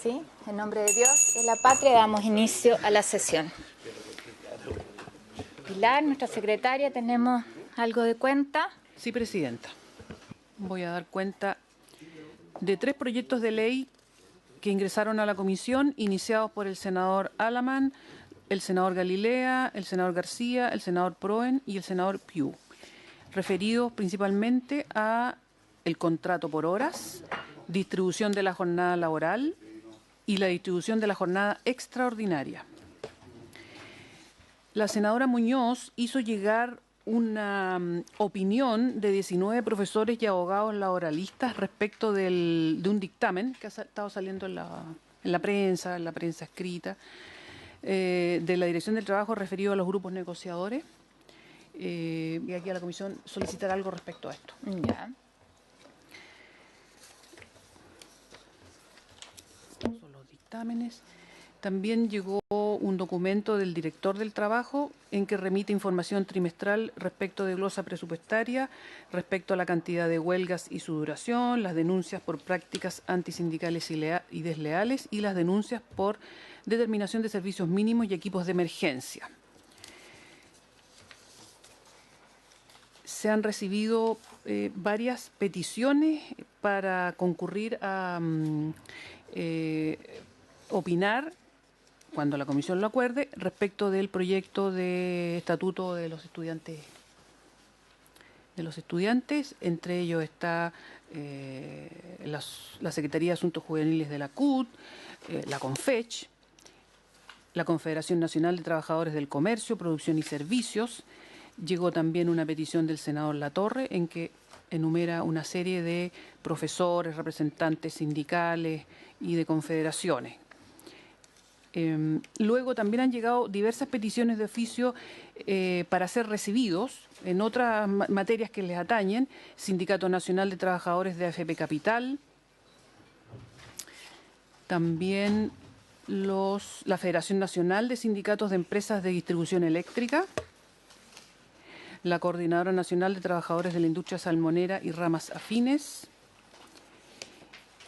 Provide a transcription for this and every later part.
Sí, en nombre de Dios y de la patria damos inicio a la sesión. Pilar, nuestra secretaria, ¿tenemos algo de cuenta? Sí, presidenta. Voy a dar cuenta de 3 proyectos de ley que ingresaron a la comisión, iniciados por el senador Alamán, el senador Galilea, el senador García, el senador Proen y el senador Piu, referidos principalmente a el contrato por horas, distribución de la jornada laboral y la distribución de la jornada extraordinaria. La senadora Muñoz hizo llegar una opinión de 19 profesores y abogados laboralistas respecto de un dictamen que ha estado saliendo en la prensa escrita, de la Dirección del Trabajo referido a los grupos negociadores. Y aquí a la comisión solicitar algo respecto a esto. Ya. Son los dictámenes. También llegó un documento del director del trabajo en que remite información trimestral respecto de glosa presupuestaria, respecto a la cantidad de huelgas y su duración, las denuncias por prácticas antisindicales y desleales y las denuncias por determinación de servicios mínimos y equipos de emergencia. Se han recibido varias peticiones para concurrir a opinar, cuando la comisión lo acuerde, respecto del proyecto de estatuto de los estudiantes. Entre ellos está la Secretaría de Asuntos Juveniles de la CUT, la CONFECH, la Confederación Nacional de Trabajadores del Comercio, Producción y Servicios. Llegó también una petición del senador Latorre en que enumera una serie de profesores, representantes sindicales y de confederaciones. Luego también han llegado diversas peticiones de oficio para ser recibidos en otras materias que les atañen: Sindicato Nacional de Trabajadores de AFP Capital, también la Federación Nacional de Sindicatos de Empresas de Distribución Eléctrica, la Coordinadora Nacional de Trabajadores de la Industria Salmonera y Ramas Afines.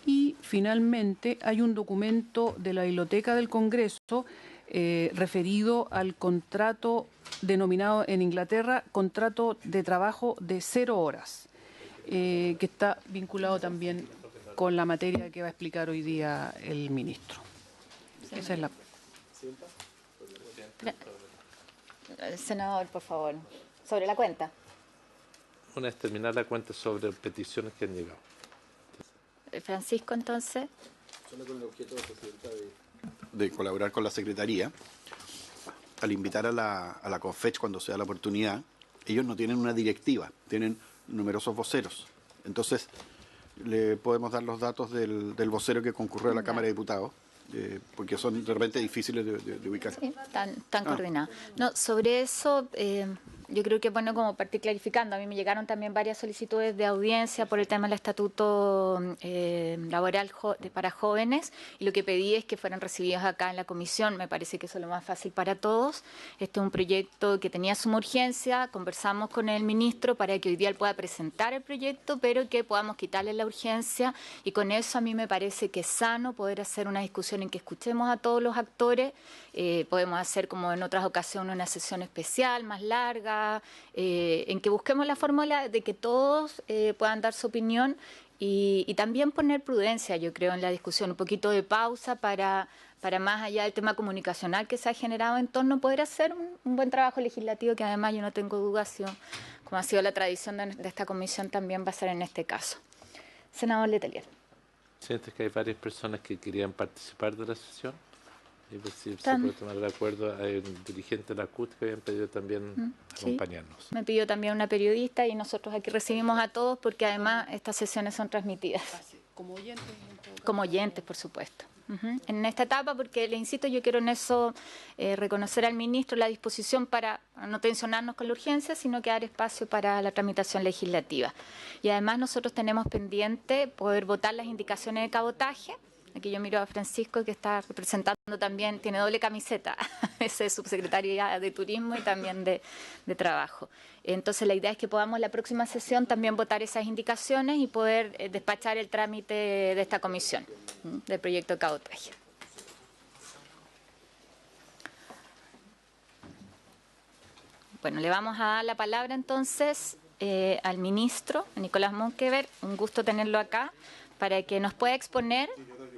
Y finalmente hay un documento de la Biblioteca del Congreso referido al contrato denominado en Inglaterra contrato de trabajo de 0 horas, que está vinculado también con la materia que va a explicar hoy día el ministro. Sí. Esa es la... Senador, por favor, sobre la cuenta. Una es terminar la cuenta sobre peticiones que han llegado. Francisco, entonces. Solo con el objeto, Presidenta, de colaborar con la Secretaría, al invitar a la CONFECH cuando sea la oportunidad. Ellos no tienen una directiva, tienen numerosos voceros. Entonces, le podemos dar los datos del vocero que concurrió a la Cámara de Diputados, porque son de repente difíciles de ubicar. Sí, tan coordinados. No, sobre eso, yo creo que es bueno como partir clarificando. A mí me llegaron también varias solicitudes de audiencia por el tema del estatuto laboral para jóvenes, y lo que pedí es que fueran recibidos acá en la comisión. Me parece que eso es lo más fácil para todos. Este es un proyecto que tenía suma urgencia. Conversamos con el ministro para que hoy día él pueda presentar el proyecto, pero que podamos quitarle la urgencia, y con eso a mí me parece que es sano poder hacer una discusión en que escuchemos a todos los actores. Podemos hacer, como en otras ocasiones, una sesión especial más larga, en que busquemos la fórmula de que todos puedan dar su opinión, y también poner prudencia, yo creo, en la discusión, un poquito de pausa para más allá del tema comunicacional que se ha generado en torno a poder hacer un buen trabajo legislativo, que además yo no tengo duda, como ha sido la tradición de esta comisión, también va a ser en este caso. Senador Letelier. Sientes que hay varias personas que querían participar de la sesión, y ver si se puede tomar de acuerdo. Hay un dirigente de la CUT que habían pedido también acompañarnos. Sí. Me pidió también una periodista, y nosotros aquí recibimos a todos porque además estas sesiones son transmitidas. Como oyentes. Como oyentes, por supuesto. En esta etapa, porque le insisto, yo quiero en eso reconocer al ministro la disposición para no tensionarnos con la urgencia, sino que dar espacio para la tramitación legislativa. Y además nosotros tenemos pendiente poder votar las indicaciones de cabotaje. Aquí yo miro a Francisco, que está representando también, tiene doble camiseta, mesa de subsecretaría de Turismo y también de Trabajo. Entonces la idea es que podamos la próxima sesión también votar esas indicaciones y poder despachar el trámite de esta comisión, del proyecto de cabotaje. Bueno, le vamos a dar la palabra entonces al ministro, Nicolás Monkeberg. Un gusto tenerlo acá para que nos pueda exponer.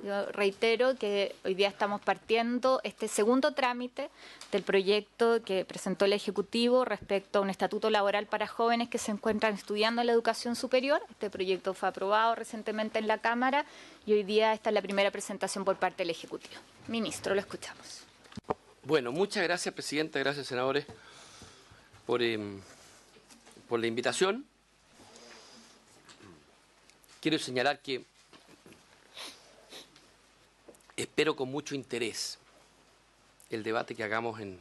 Yo reitero que hoy día estamos partiendo este segundo trámite del proyecto que presentó el Ejecutivo respecto a un estatuto laboral para jóvenes que se encuentran estudiando en la educación superior. Este proyecto fue aprobado recientemente en la Cámara y hoy día esta es la primera presentación por parte del Ejecutivo. Ministro, lo escuchamos. Bueno, muchas gracias, Presidenta, gracias, senadores, por la invitación. Quiero señalar que espero con mucho interés el debate que hagamos en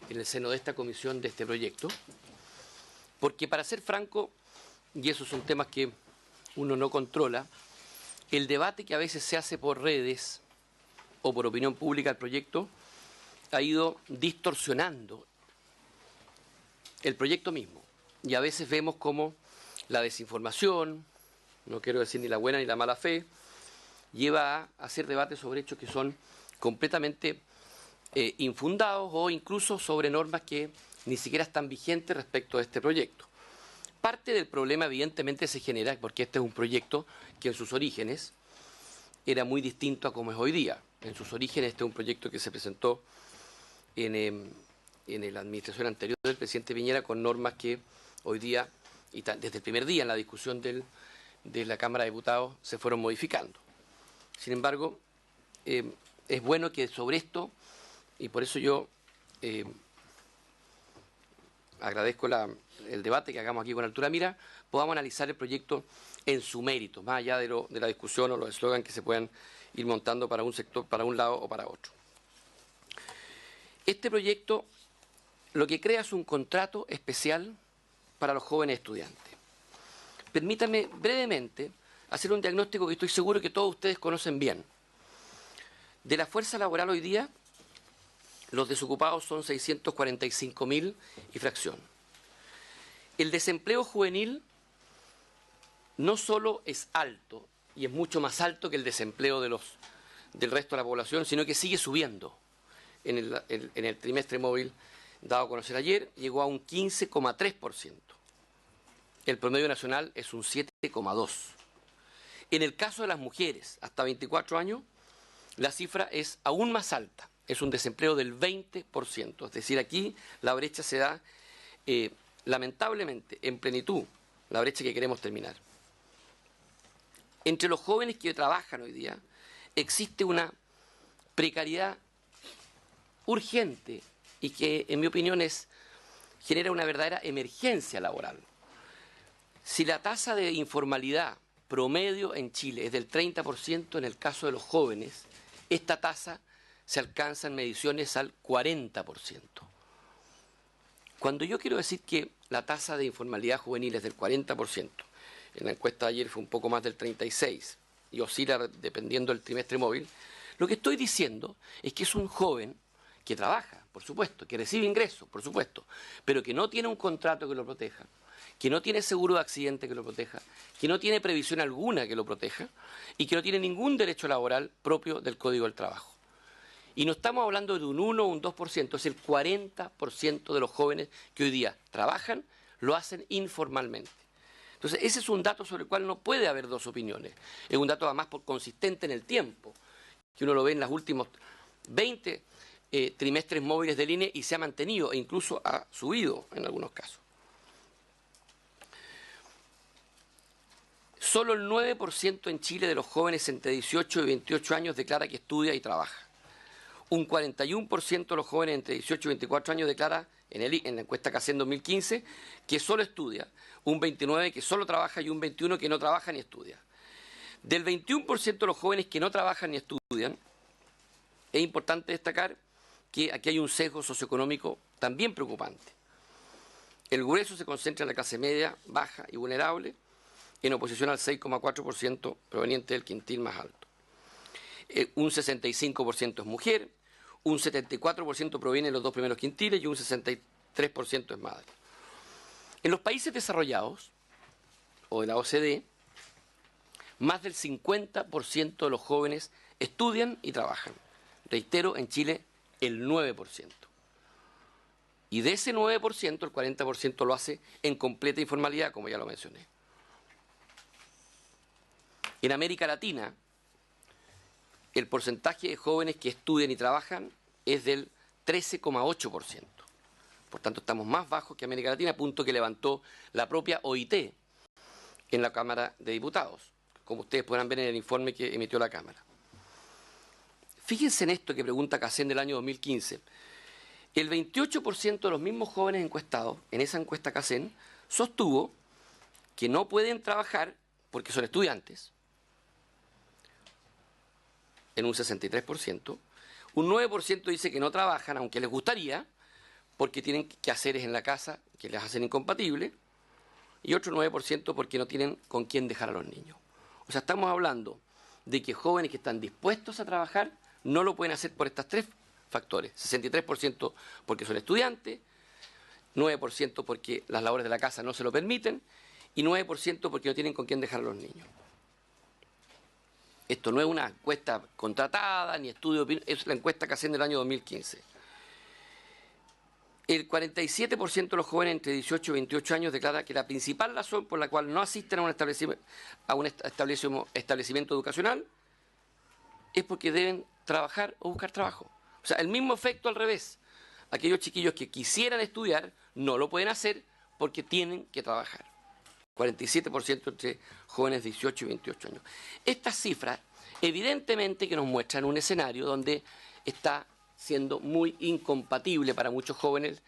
el seno de esta comisión de este proyecto, porque para ser franco, y esos son temas que uno no controla, el debate que a veces se hace por redes o por opinión pública del proyecto ha ido distorsionando el proyecto mismo. Y a veces vemos como la desinformación, no quiero decir ni la buena ni la mala fe, lleva a hacer debates sobre hechos que son completamente infundados o incluso sobre normas que ni siquiera están vigentes respecto a este proyecto. Parte del problema evidentemente se genera porque este es un proyecto que en sus orígenes era muy distinto a como es hoy día. En sus orígenes este es un proyecto que se presentó en la administración anterior del presidente Piñera con normas que hoy día, y desde el primer día en la discusión de la Cámara de Diputados, se fueron modificando. Sin embargo, es bueno que sobre esto, y por eso yo agradezco el debate que hagamos aquí con altura mira, podamos analizar el proyecto en su mérito, más allá de la discusión o los eslogans que se puedan ir montando para un sector, para un lado o para otro. Este proyecto lo que crea es un contrato especial para los jóvenes estudiantes. Permítanme brevemente hacer un diagnóstico que estoy seguro que todos ustedes conocen bien. De la fuerza laboral hoy día, los desocupados son 645.000 y fracción. El desempleo juvenil no solo es alto, y es mucho más alto que el desempleo del resto de la población, sino que sigue subiendo. En el trimestre móvil dado a conocer ayer, llegó a un 15,3%. El promedio nacional es un 7,2%. En el caso de las mujeres, hasta 24 años, la cifra es aún más alta. Es un desempleo del 20%. Es decir, aquí la brecha se da, lamentablemente, en plenitud, la brecha que queremos terminar. Entre los jóvenes que trabajan hoy día, existe una precariedad urgente y que, en mi opinión, genera una verdadera emergencia laboral. Si la tasa de informalidad promedio en Chile es del 30%, en el caso de los jóvenes, esta tasa se alcanza en mediciones al 40%. Cuando yo quiero decir que la tasa de informalidad juvenil es del 40%, en la encuesta de ayer fue un poco más del 36% y oscila dependiendo del trimestre móvil, lo que estoy diciendo es que es un joven que trabaja, por supuesto, que recibe ingresos, por supuesto, pero que no tiene un contrato que lo proteja, que no tiene seguro de accidente que lo proteja, que no tiene previsión alguna que lo proteja y que no tiene ningún derecho laboral propio del Código del Trabajo. Y no estamos hablando de un 1 o un 2%, es el 40% de los jóvenes que hoy día trabajan, lo hacen informalmente. Entonces, ese es un dato sobre el cual no puede haber dos opiniones. Es un dato además consistente en el tiempo, que uno lo ve en los últimos 20 trimestres móviles del INE y se ha mantenido e incluso ha subido en algunos casos. Solo el 9% en Chile de los jóvenes entre 18 y 28 años declara que estudia y trabaja. Un 41% de los jóvenes entre 18 y 24 años declara, en la encuesta que hace en 2015, que solo estudia. Un 29% que solo trabaja y un 21% que no trabaja ni estudia. Del 21% de los jóvenes que no trabajan ni estudian, es importante destacar que aquí hay un sesgo socioeconómico también preocupante. El grueso se concentra en la clase media, baja y vulnerable, en oposición al 6,4% proveniente del quintil más alto. Un 65% es mujer, un 74% proviene de los 2 primeros quintiles y un 63% es madre. En los países desarrollados, o de la OCDE, más del 50% de los jóvenes estudian y trabajan. Reitero, en Chile el 9%. Y de ese 9%, el 40% lo hace en completa informalidad, como ya lo mencioné. En América Latina, el porcentaje de jóvenes que estudian y trabajan es del 13,8%. Por tanto, estamos más bajos que América Latina, punto que levantó la propia OIT en la Cámara de Diputados, como ustedes podrán ver en el informe que emitió la Cámara. Fíjense en esto que pregunta Casén del año 2015. El 28% de los mismos jóvenes encuestados en esa encuesta Casén sostuvo que no pueden trabajar porque son estudiantes, en un 63%. Un 9% dice que no trabajan, aunque les gustaría, porque tienen quehaceres en la casa que les hacen incompatibles, y otro 9% porque no tienen con quién dejar a los niños. O sea, estamos hablando de que jóvenes que están dispuestos a trabajar no lo pueden hacer por estos 3 factores. 63% porque son estudiantes, 9% porque las labores de la casa no se lo permiten, y 9% porque no tienen con quién dejar a los niños. Esto no es una encuesta contratada, ni estudio de opinión, es la encuesta que hacen del año 2015. El 47% de los jóvenes entre 18 y 28 años declara que la principal razón por la cual no asisten a un establecimiento educacional es porque deben trabajar o buscar trabajo. O sea, el mismo efecto al revés. Aquellos chiquillos que quisieran estudiar no lo pueden hacer porque tienen que trabajar. 47% entre jóvenes de 18 y 28 años. Estas cifras evidentemente que nos muestran un escenario donde está siendo muy incompatible para muchos jóvenes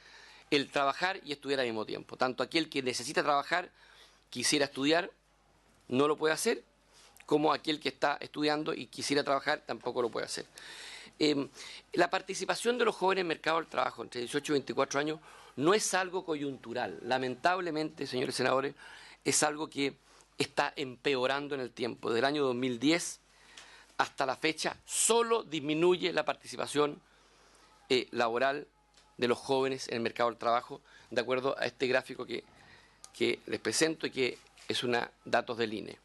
el trabajar y estudiar al mismo tiempo. Tanto aquel que necesita trabajar, quisiera estudiar, no lo puede hacer, como aquel que está estudiando y quisiera trabajar, tampoco lo puede hacer. La participación de los jóvenes en el mercado del trabajo entre 18 y 24 años no es algo coyuntural. Lamentablemente, señores senadores, es algo que está empeorando en el tiempo. Del año 2010 hasta la fecha solo disminuye la participación laboral de los jóvenes en el mercado del trabajo, de acuerdo a este gráfico que les presento y que es datos del INE.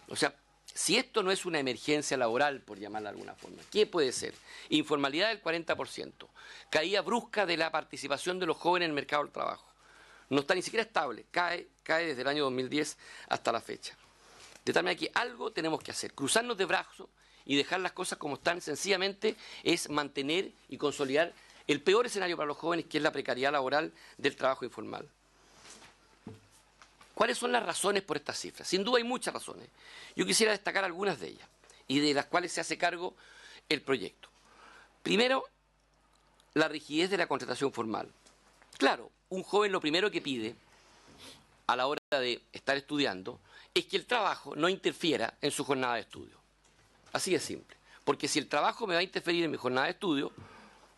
O sea, si esto no es una emergencia laboral, por llamarla de alguna forma, ¿qué puede ser? Informalidad del 40%, caída brusca de la participación de los jóvenes en el mercado del trabajo. No está ni siquiera estable, cae desde el año 2010 hasta la fecha. De tal manera que algo tenemos que hacer, cruzarnos de brazos y dejar las cosas como están, sencillamente es mantener y consolidar el peor escenario para los jóvenes, que es la precariedad laboral del trabajo informal. ¿Cuáles son las razones por estas cifras? Sin duda hay muchas razones. Yo quisiera destacar algunas de ellas y de las cuales se hace cargo el proyecto. Primero, la rigidez de la contratación formal. Claro, un joven lo primero que pide a la hora de estar estudiando es que el trabajo no interfiera en su jornada de estudio. Así de simple. Porque si el trabajo me va a interferir en mi jornada de estudio,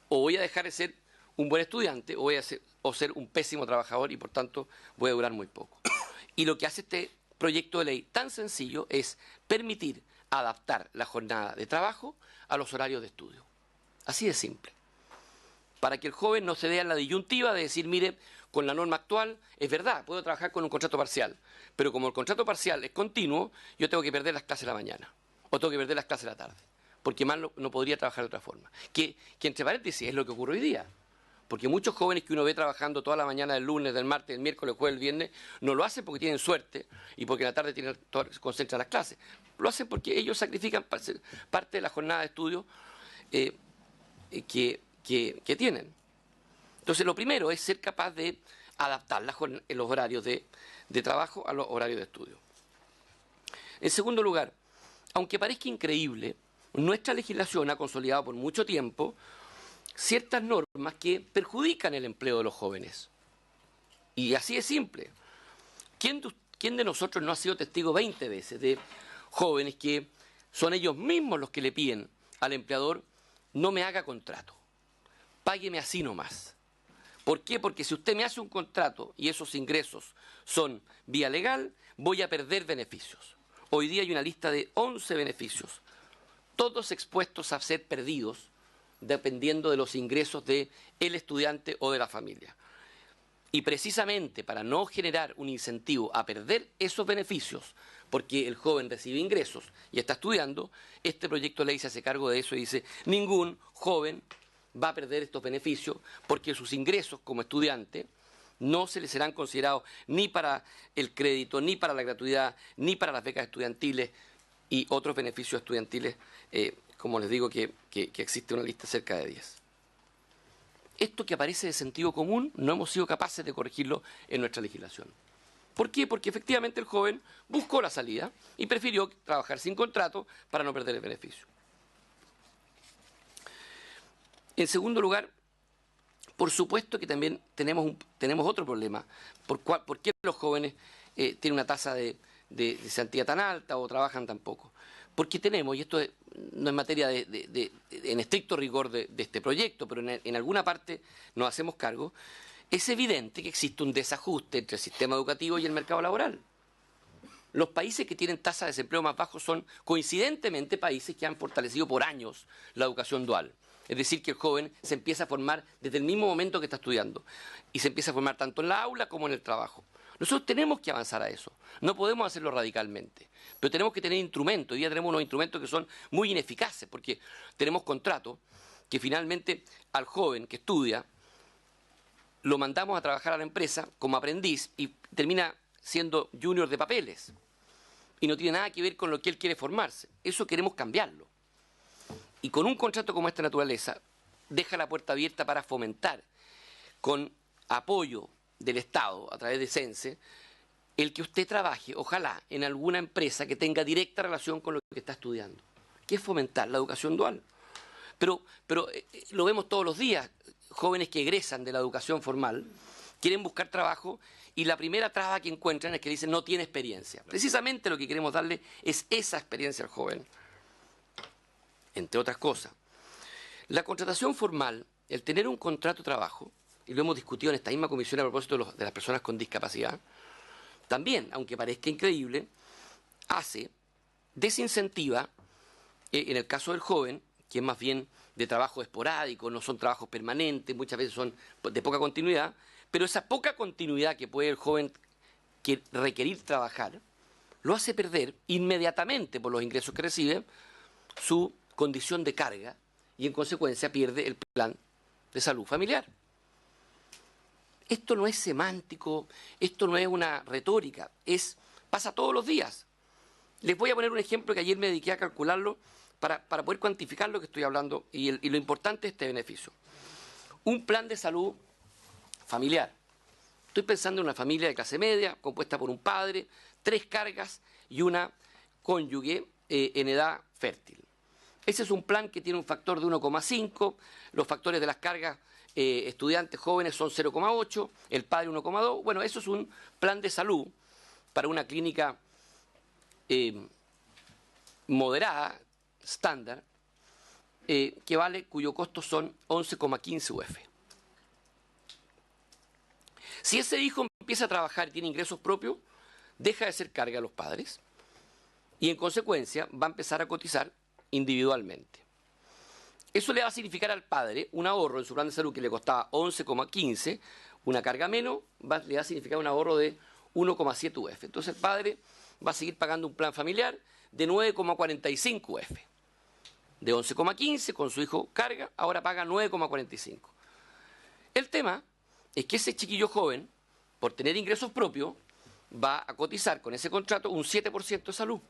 o voy a dejar de ser un buen estudiante o ser un pésimo trabajador y por tanto voy a durar muy poco. Y lo que hace este proyecto de ley tan sencillo es permitir adaptar la jornada de trabajo a los horarios de estudio. Así de simple. Para que el joven no se vea en la disyuntiva de decir, mire, con la norma actual es verdad, puedo trabajar con un contrato parcial, pero como el contrato parcial es continuo, yo tengo que perder las clases de la mañana o tengo que perder las clases de la tarde, porque más no podría trabajar de otra forma. Que entre paréntesis es lo que ocurre hoy día. Porque muchos jóvenes que uno ve trabajando toda la mañana del lunes, del martes, del miércoles, el jueves, el viernes, no lo hacen porque tienen suerte y porque en la tarde se concentran las clases. Lo hacen porque ellos sacrifican parte de la jornada de estudio que tienen. Entonces, lo primero es ser capaz de adaptar los horarios de trabajo a los horarios de estudio. En segundo lugar, aunque parezca increíble, nuestra legislación ha consolidado por mucho tiempo ciertas normas que perjudican el empleo de los jóvenes. Y así es simple. ¿Quién de nosotros no ha sido testigo 20 veces de jóvenes que son ellos mismos los que le piden al empleador, no me haga contrato, págueme así nomás? ¿Por qué? Porque si usted me hace un contrato y esos ingresos son vía legal, voy a perder beneficios. Hoy día hay una lista de 11 beneficios, todos expuestos a ser perdidos dependiendo de los ingresos del estudiante o de la familia. Y precisamente para no generar un incentivo a perder esos beneficios, porque el joven recibe ingresos y está estudiando, este proyecto de ley se hace cargo de eso y dice, ningún joven va a perder estos beneficios porque sus ingresos como estudiante no se les serán considerados ni para el crédito, ni para la gratuidad, ni para las becas estudiantiles y otros beneficios estudiantiles, como les digo, que existe una lista cerca de 10. Esto que aparece de sentido común no hemos sido capaces de corregirlo en nuestra legislación. ¿Por qué? Porque efectivamente el joven buscó la salida y prefirió trabajar sin contrato para no perder el beneficio. En segundo lugar, por supuesto que también tenemos otro problema. ¿Por qué los jóvenes tienen una tasa de cesantía tan alta o trabajan tan poco? Porque tenemos, y esto no es materia en estricto rigor de este proyecto, pero en alguna parte nos hacemos cargo, es evidente que existe un desajuste entre el sistema educativo y el mercado laboral. Los países que tienen tasas de desempleo más bajos son coincidentemente países que han fortalecido por años la educación dual. Es decir, que el joven se empieza a formar desde el mismo momento que está estudiando y se empieza a formar tanto en la aula como en el trabajo. Nosotros tenemos que avanzar a eso, no podemos hacerlo radicalmente, pero tenemos que tener instrumentos. Hoy día tenemos unos instrumentos que son muy ineficaces porque tenemos contratos que finalmente al joven que estudia lo mandamos a trabajar a la empresa como aprendiz y termina siendo junior de papeles y no tiene nada que ver con lo que él quiere formarse. Eso queremos cambiarlo. Y con un contrato como esta naturaleza deja la puerta abierta para fomentar con apoyo del Estado a través de CENSE el que usted trabaje, ojalá, en alguna empresa que tenga directa relación con lo que está estudiando, que es fomentar la educación dual. Pero lo vemos todos los días, jóvenes que egresan de la educación formal, quieren buscar trabajo y la primera traba que encuentran es que dicen no tiene experiencia. Precisamente lo que queremos darle es esa experiencia al joven, entre otras cosas. La contratación formal, el tener un contrato de trabajo, y lo hemos discutido en esta misma comisión a propósito de las personas con discapacidad, también, aunque parezca increíble, desincentiva, en el caso del joven, que es más bien de trabajo esporádico, no son trabajos permanentes, muchas veces son de poca continuidad, pero esa poca continuidad que puede el joven requerir trabajar, lo hace perder inmediatamente por los ingresos que recibe su condición de carga y en consecuencia pierde el plan de salud familiar. Esto no es semántico, esto no es una retórica, pasa todos los días. Les voy a poner un ejemplo que ayer me dediqué a calcularlo para poder cuantificar lo que estoy hablando y lo importante de este beneficio. Un plan de salud familiar. Estoy pensando en una familia de clase media compuesta por un padre, 3 cargas y una cónyuge en edad fértil. Ese es un plan que tiene un factor de 1,5, los factores de las cargas estudiantes jóvenes son 0,8, el padre 1,2. Bueno, eso es un plan de salud para una clínica moderada, estándar, cuyo costo son 11,15 UF. Si ese hijo empieza a trabajar y tiene ingresos propios, deja de ser carga a los padres y en consecuencia va a empezar a cotizar individualmente. Eso le va a significar al padre un ahorro en su plan de salud que le costaba 11,15, una carga menos, le va a significar un ahorro de 1,7 UF. Entonces el padre va a seguir pagando un plan familiar de 9,45 UF. De 11,15 con su hijo carga, ahora paga 9,45. El tema es que ese chiquillo joven, por tener ingresos propios, va a cotizar con ese contrato un 7% de salud.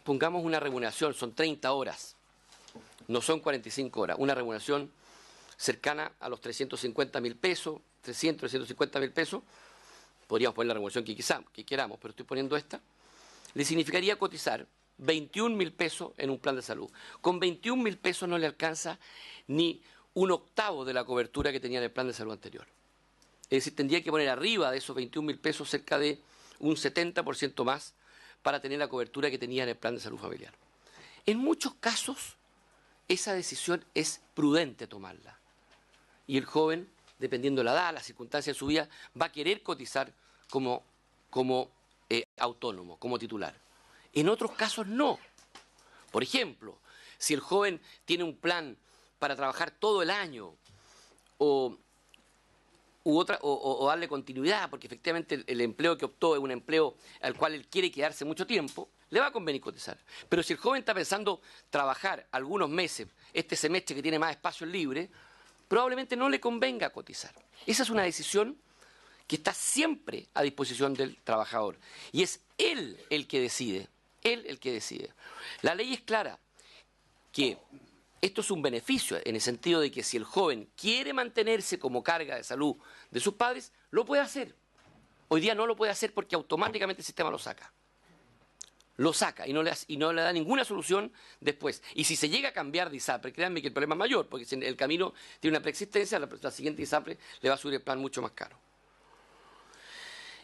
Pongamos una remuneración, son 30 horas, no son 45 horas, una remuneración cercana a los 350.000 pesos, 350.000 pesos, podríamos poner la remuneración que queramos, pero estoy poniendo esta, le significaría cotizar 21.000 pesos en un plan de salud. Con 21.000 pesos no le alcanza ni un octavo de la cobertura que tenía en el plan de salud anterior. Es decir, tendría que poner arriba de esos 21.000 pesos cerca de un 70% más para tener la cobertura que tenía en el plan de salud familiar. En muchos casos, esa decisión es prudente tomarla. Y el joven, dependiendo de la edad, las circunstancias de su vida, va a querer cotizar como autónomo, como titular. En otros casos no. Por ejemplo, Si el joven tiene un plan para trabajar todo el año o darle continuidad, porque efectivamente el empleo que optó es un empleo al cual él quiere quedarse mucho tiempo, le va a convenir cotizar. Pero si el joven está pensando trabajar algunos meses, este semestre que tiene más espacio libre, probablemente no le convenga cotizar. Esa es una decisión que está siempre a disposición del trabajador. Y es él el que decide. Él el que decide. La ley es clara que esto es un beneficio en el sentido de que si el joven quiere mantenerse como carga de salud de sus padres, lo puede hacer. Hoy día no lo puede hacer porque automáticamente el sistema lo saca. Lo saca y no le da ninguna solución después. Y si se llega a cambiar de ISAPRE, créanme que el problema es mayor, porque si el camino tiene una preexistencia, la siguiente ISAPRE le va a subir el plan mucho más caro.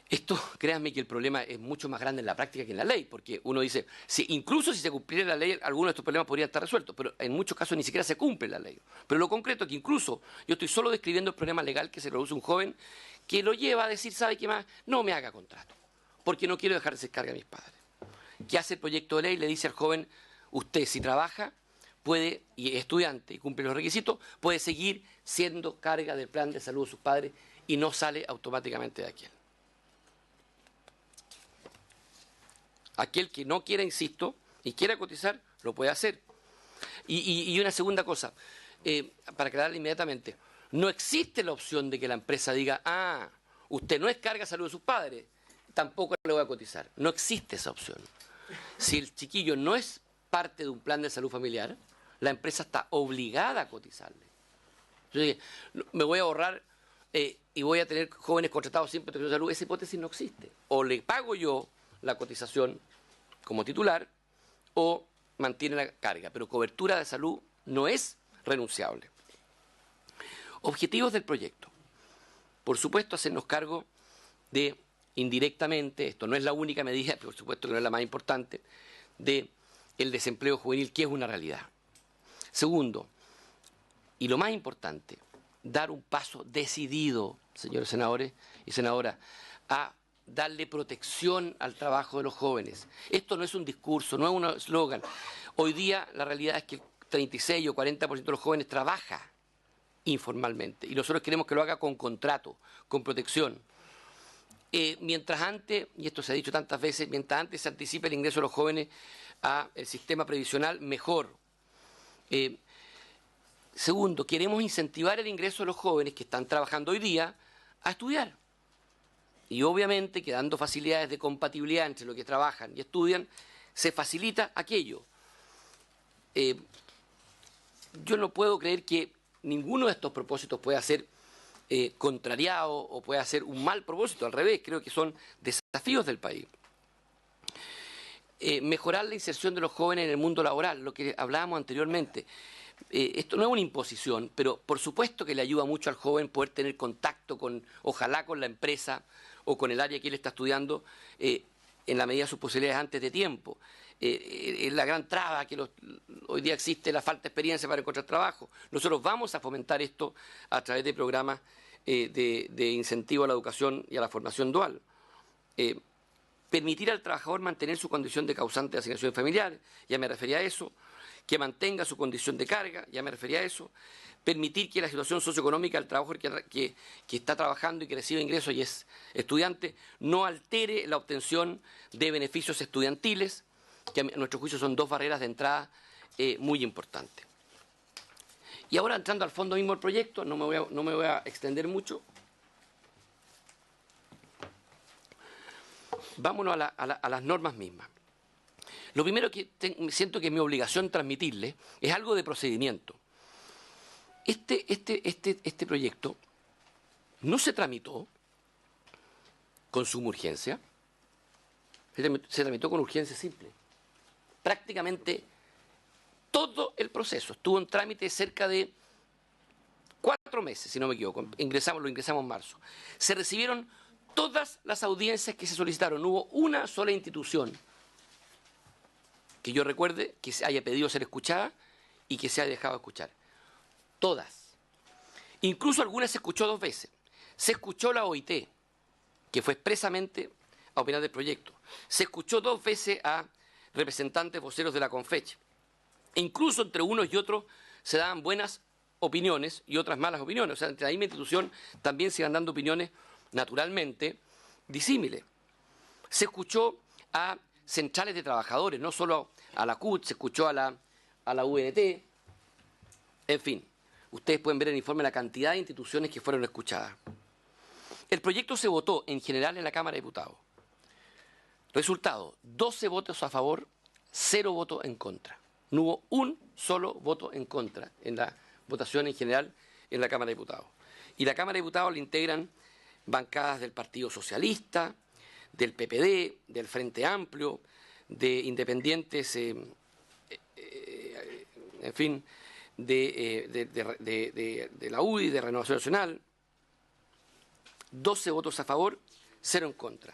Esto, créanme que el problema es mucho más grande en la práctica que en la ley, porque uno dice, incluso si se cumpliera la ley, algunos de estos problemas podrían estar resueltos, pero en muchos casos ni siquiera se cumple la ley. Pero lo concreto es que incluso yo estoy solo describiendo el problema legal que se produce un joven que lo lleva a decir, ¿sabe qué más? No me haga contrato, porque no quiero dejar de ser carga a mis padres. ¿Qué hace el proyecto de ley? Le dice al joven, usted si trabaja, puede, y es estudiante y cumple los requisitos, puede seguir siendo carga del plan de salud de sus padres y no sale automáticamente de aquí. Aquel que no quiera, insisto, y quiera cotizar, lo puede hacer. Y una segunda cosa, para aclararle inmediatamente, no existe la opción de que la empresa diga, usted no es carga de salud de sus padres, tampoco le voy a cotizar. No existe esa opción. Si el chiquillo no es parte de un plan de salud familiar, la empresa está obligada a cotizarle. Yo dije, me voy a ahorrar y voy a tener jóvenes contratados sin protección de salud. Esa hipótesis no existe. O le pago yo la cotización como titular o mantiene la carga, pero cobertura de salud no es renunciable. Objetivos del proyecto. Por supuesto, hacernos cargo de, indirectamente, esto no es la única medida, pero por supuesto que no es la más importante, de el desempleo juvenil, que es una realidad. Segundo, y lo más importante, dar un paso decidido, señores senadores y senadoras, a darle protección al trabajo de los jóvenes. Esto no es un discurso, no es un eslogan. Hoy día la realidad es que el 36 o 40% de los jóvenes trabaja informalmente y nosotros queremos que lo haga con contrato, con protección. Mientras antes, y esto se ha dicho tantas veces, mientras antes se anticipe el ingreso de los jóvenes al sistema previsional, mejor. Segundo, queremos incentivar el ingreso de los jóvenes que están trabajando hoy día a estudiar. Y obviamente que dando facilidades de compatibilidad entre lo que trabajan y estudian, se facilita aquello. Yo no puedo creer que ninguno de estos propósitos pueda ser contrariado o pueda ser un mal propósito. Al revés, creo que son desafíos del país. Mejorar la inserción de los jóvenes en el mundo laboral, lo que hablábamos anteriormente. Esto no es una imposición, pero por supuesto que le ayuda mucho al joven poder tener contacto con, ojalá con la empresa o con el área que él está estudiando en la medida de sus posibilidades antes de tiempo. Es la gran traba que hoy día existe, la falta de experiencia para encontrar trabajo. Nosotros vamos a fomentar esto a través de programas de incentivo a la educación y a la formación dual. Permitir al trabajador mantener su condición de causante de asignación familiar, ya me refería a eso. Que mantenga su condición de carga, ya me refería a eso, permitir que la situación socioeconómica del trabajador que está trabajando y que recibe ingresos y es estudiante, no altere la obtención de beneficios estudiantiles, que a nuestro juicio son dos barreras de entrada muy importantes. Y ahora entrando al fondo mismo del proyecto, no me voy a extender mucho. Vámonos a las normas mismas. Lo primero que siento que es mi obligación transmitirle es algo de procedimiento. Este proyecto no se tramitó con suma urgencia, se tramitó con urgencia simple. Prácticamente todo el proceso estuvo en trámite cerca de 4 meses, si no me equivoco. Lo ingresamos en marzo. Se recibieron todas las audiencias que se solicitaron. No hubo una sola institución que yo recuerde que se haya pedido ser escuchada y que se haya dejado escuchar. Todas. Incluso algunas se escuchó 2 veces. Se escuchó la OIT, que fue expresamente a opinar del proyecto. Se escuchó 2 veces a representantes voceros de la CONFECH. E incluso entre unos y otros se daban buenas opiniones y otras malas opiniones. O sea, entre la misma institución también se iban dando opiniones naturalmente disímiles. Se escuchó a centrales de trabajadores, no solo a la CUT, se escuchó a la UNT, en fin. Ustedes pueden ver en el informe la cantidad de instituciones que fueron escuchadas. El proyecto se votó en general en la Cámara de Diputados. Resultado, 12 votos a favor, 0 votos en contra. No hubo un solo voto en contra en la votación en general en la Cámara de Diputados. Y la Cámara de Diputados la integran bancadas del Partido Socialista, del PPD, del Frente Amplio, de independientes, en fin, de la UDI, de Renovación Nacional. 12 votos a favor, 0 en contra.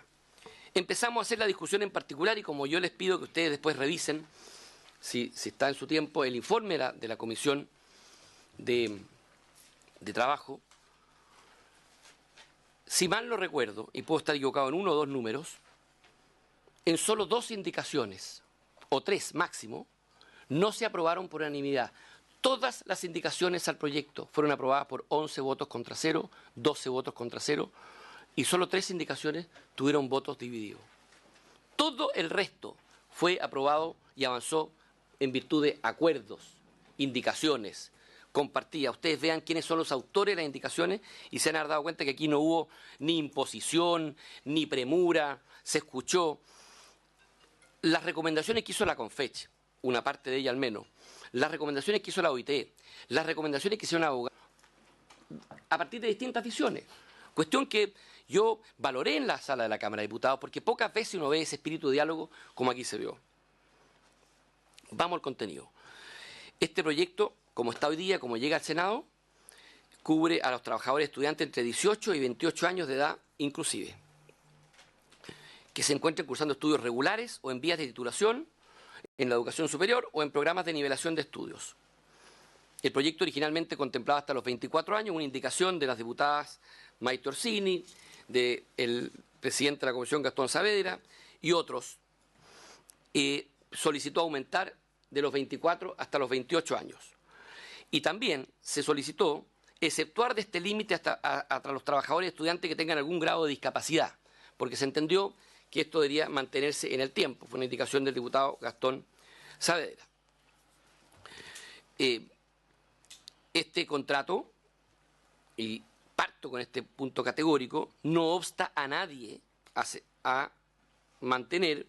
Empezamos a hacer la discusión en particular y como yo les pido que ustedes después revisen, si está en su tiempo, el informe de la Comisión de Trabajo. Si mal no recuerdo, y puedo estar equivocado en 1 o 2 números, en solo 2 indicaciones, o 3 máximo, no se aprobaron por unanimidad. Todas las indicaciones al proyecto fueron aprobadas por 11 votos contra 0, 12 votos contra 0, y solo 3 indicaciones tuvieron votos divididos. Todo el resto fue aprobado y avanzó en virtud de acuerdos, indicaciones, compartidas. Ustedes vean quiénes son los autores de las indicaciones y se han dado cuenta que aquí no hubo ni imposición, ni premura, se escuchó. Las recomendaciones que hizo la CONFECH, una parte de ella al menos, las recomendaciones que hizo la OIT, las recomendaciones que hicieron los abogados, a partir de distintas visiones. Cuestión que yo valoré en la sala de la Cámara de Diputados porque pocas veces uno ve ese espíritu de diálogo como aquí se vio. Vamos al contenido. Este proyecto, como está hoy día, como llega al Senado, cubre a los trabajadores estudiantes entre 18 y 28 años de edad inclusive, que se encuentren cursando estudios regulares o en vías de titulación en la educación superior o en programas de nivelación de estudios. El proyecto originalmente contemplaba hasta los 24 años, una indicación de las diputadas Maite Orsini, del presidente de la Comisión Gastón Saavedra y otros. Solicitó aumentar de los 24 hasta los 28 años. Y también se solicitó exceptuar de este límite hasta los trabajadores y estudiantes que tengan algún grado de discapacidad, porque se entendió que esto debería mantenerse en el tiempo. Fue una indicación del diputado Gastón Saavedra. Este contrato, y parto con este punto categórico, no obsta a nadie a mantener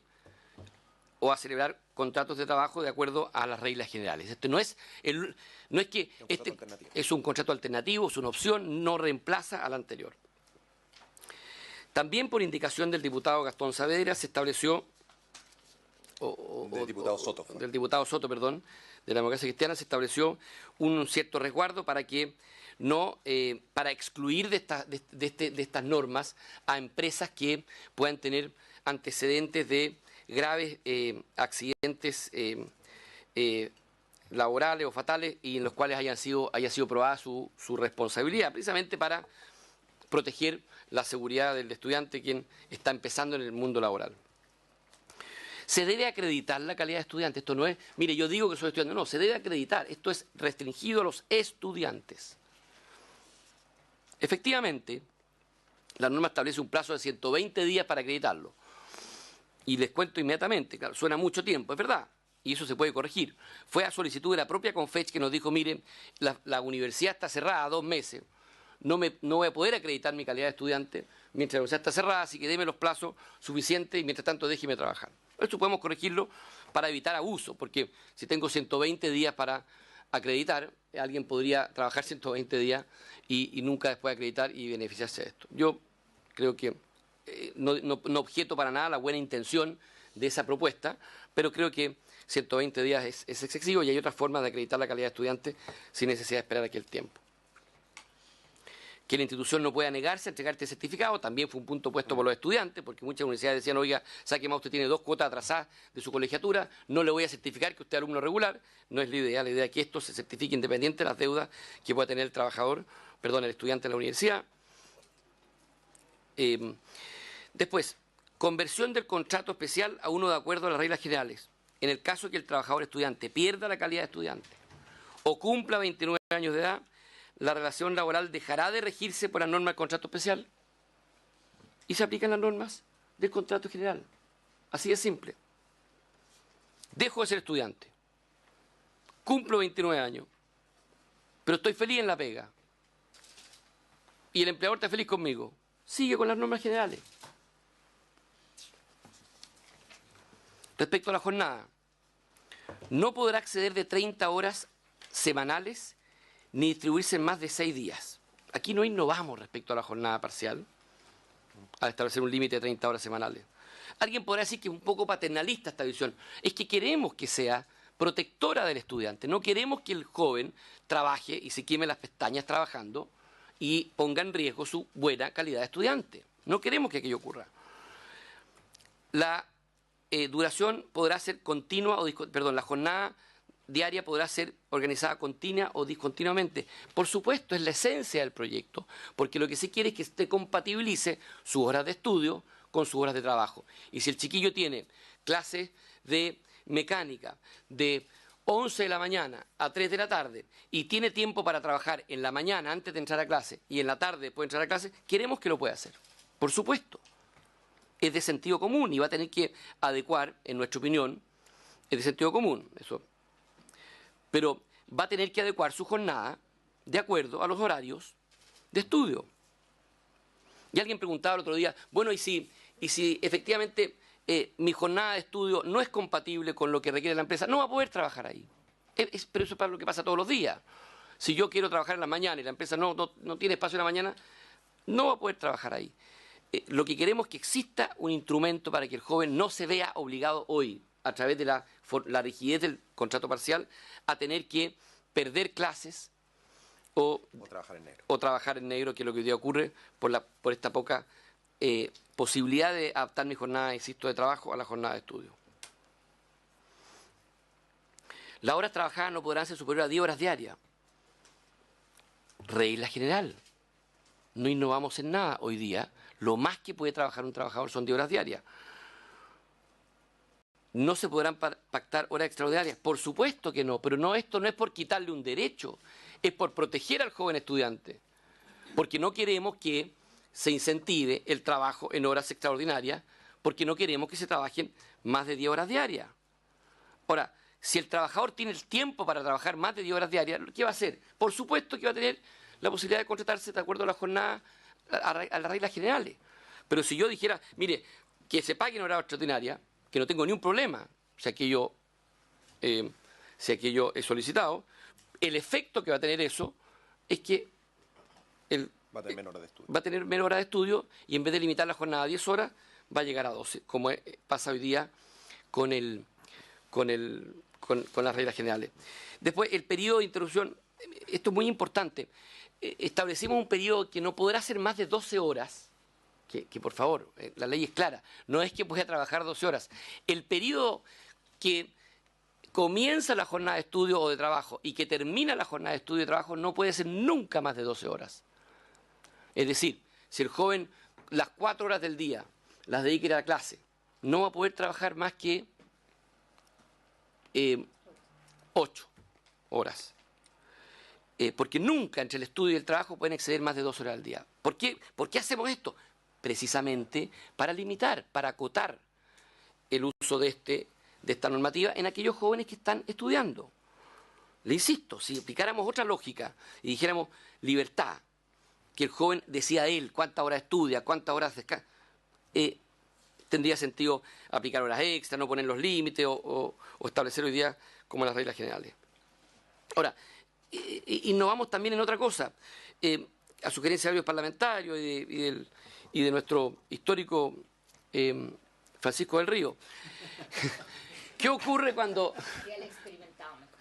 o a celebrar contratos de trabajo de acuerdo a las reglas generales. Este no es que este es un contrato alternativo, es una opción, no reemplaza al anterior. También por indicación del diputado Gastón Saavedra se estableció del diputado Soto, perdón, de la Democracia Cristiana, se estableció un cierto resguardo para que no para excluir de estas normas a empresas que puedan tener antecedentes de graves accidentes laborales o fatales y en los cuales haya sido probada su responsabilidad, precisamente para proteger la seguridad del estudiante quien está empezando en el mundo laboral. Se debe acreditar la calidad de estudiante. Esto no es, mire, yo digo que soy estudiante. No, se debe acreditar. Esto es restringido a los estudiantes. Efectivamente, la norma establece un plazo de 120 días para acreditarlo. Y les cuento inmediatamente, claro, suena mucho tiempo, es verdad, y eso se puede corregir. Fue a solicitud de la propia CONFECH que nos dijo, miren, la universidad está cerrada 2 meses, no voy a poder acreditar mi calidad de estudiante mientras la universidad está cerrada, así que deme los plazos suficientes y mientras tanto déjeme trabajar. Esto podemos corregirlo para evitar abuso, porque si tengo 120 días para acreditar, alguien podría trabajar 120 días y nunca después acreditar y beneficiarse de esto. Yo creo que no objeto para nada la buena intención de esa propuesta, pero creo que 120 días es excesivo y hay otras formas de acreditar la calidad de estudiante sin necesidad de esperar aquel tiempo. Que la institución no pueda negarse a entregar este certificado también fue un punto puesto por los estudiantes, porque muchas universidades decían, oiga, sabe que más usted tiene 2 cuotas atrasadas de su colegiatura, no le voy a certificar que usted es alumno regular. No es la idea es que esto se certifique independiente de las deudas que pueda tener el estudiante de la universidad. Después, conversión del contrato especial a uno de acuerdo a las reglas generales. en el caso que el trabajador estudiante pierda la calidad de estudiante o cumpla 29 años de edad, la relación laboral dejará de regirse por la norma del contrato especial y se aplican las normas del contrato general. Así de simple. Dejo de ser estudiante, cumplo 29 años, pero estoy feliz en la pega y el empleador está feliz conmigo. Sigue con las normas generales. Respecto a la jornada, no podrá exceder de 30 horas semanales ni distribuirse en más de 6 días. Aquí no innovamos respecto a la jornada parcial, al establecer un límite de 30 horas semanales. Alguien podrá decir que es un poco paternalista esta visión. Es que queremos que sea protectora del estudiante. No queremos que el joven trabaje y se queme las pestañas trabajando y ponga en riesgo su buena calidad de estudiante. No queremos que aquello ocurra. La duración podrá ser continua o la jornada diaria podrá ser organizada continua o discontinuamente. Por supuesto, es la esencia del proyecto, porque lo que se quiere es que se compatibilice sus horas de estudio con sus horas de trabajo. Y si el chiquillo tiene clases de mecánica de 11 de la mañana a 3 de la tarde y tiene tiempo para trabajar en la mañana antes de entrar a clase y en la tarde después de entrar a clase, queremos que lo pueda hacer. Por supuesto. Es de sentido común y va a tener que adecuar, en nuestra opinión, es de sentido común, eso. Pero va a tener que adecuar su jornada de acuerdo a los horarios de estudio. Y alguien preguntaba el otro día, bueno, ¿y si efectivamente mi jornada de estudio no es compatible con lo que requiere la empresa? No va a poder trabajar ahí. Pero eso es para lo que pasa todos los días. Si yo quiero trabajar en la mañana y la empresa no tiene espacio en la mañana, no va a poder trabajar ahí. Lo que queremos es que exista un instrumento para que el joven no se vea obligado hoy, a través de la rigidez del contrato parcial, a tener que perder clases o trabajar en negro, que es lo que hoy día ocurre por esta poca posibilidad de adaptar mi jornada, insisto, de trabajo a la jornada de estudio. Las horas trabajadas no podrán ser superiores a 10 horas diarias. Regla general. No innovamos en nada hoy día. Lo más que puede trabajar un trabajador son 10 horas diarias. ¿No se podrán pactar horas extraordinarias? Por supuesto que no, pero esto no es por quitarle un derecho, es por proteger al joven estudiante. Porque no queremos que se incentive el trabajo en horas extraordinarias, porque no queremos que se trabajen más de 10 horas diarias. Ahora, si el trabajador tiene el tiempo para trabajar más de 10 horas diarias, ¿qué va a hacer? Por supuesto que va a tener la posibilidad de contratarse de acuerdo a la jornada, a las reglas generales. Pero si yo dijera, mire, que se pague en horario extraordinaria, que no tengo ni un problema, si aquello he solicitado, el efecto que va a tener eso es que va a tener menos horas de estudio y en vez de limitar la jornada a 10 horas, va a llegar a 12, como pasa hoy día con las reglas generales. Después, el periodo de interrupción, esto es muy importante. Establecimos un periodo que no podrá ser más de 12 horas, que por favor, la ley es clara, no es que pueda trabajar 12 horas. El periodo que comienza la jornada de estudio o de trabajo y que termina la jornada de estudio y de trabajo no puede ser nunca más de 12 horas. Es decir, si el joven las 4 horas del día las dedica a ir a la clase, no va a poder trabajar más que 8 horas. Porque nunca entre el estudio y el trabajo pueden exceder más de 2 horas al día. ¿Por qué hacemos esto? Precisamente para limitar, para acotar el uso de esta normativa en aquellos jóvenes que están estudiando. Le insisto, si aplicáramos otra lógica y dijéramos libertad, que el joven decida él cuántas horas estudia, cuántas horas descansa, tendría sentido aplicar horas extras, no poner los límites o establecer hoy día como las reglas generales. Ahora, innovamos también en otra cosa, a sugerencia de varios parlamentarios y de nuestro histórico Francisco del Río. ¿Qué ocurre cuando...?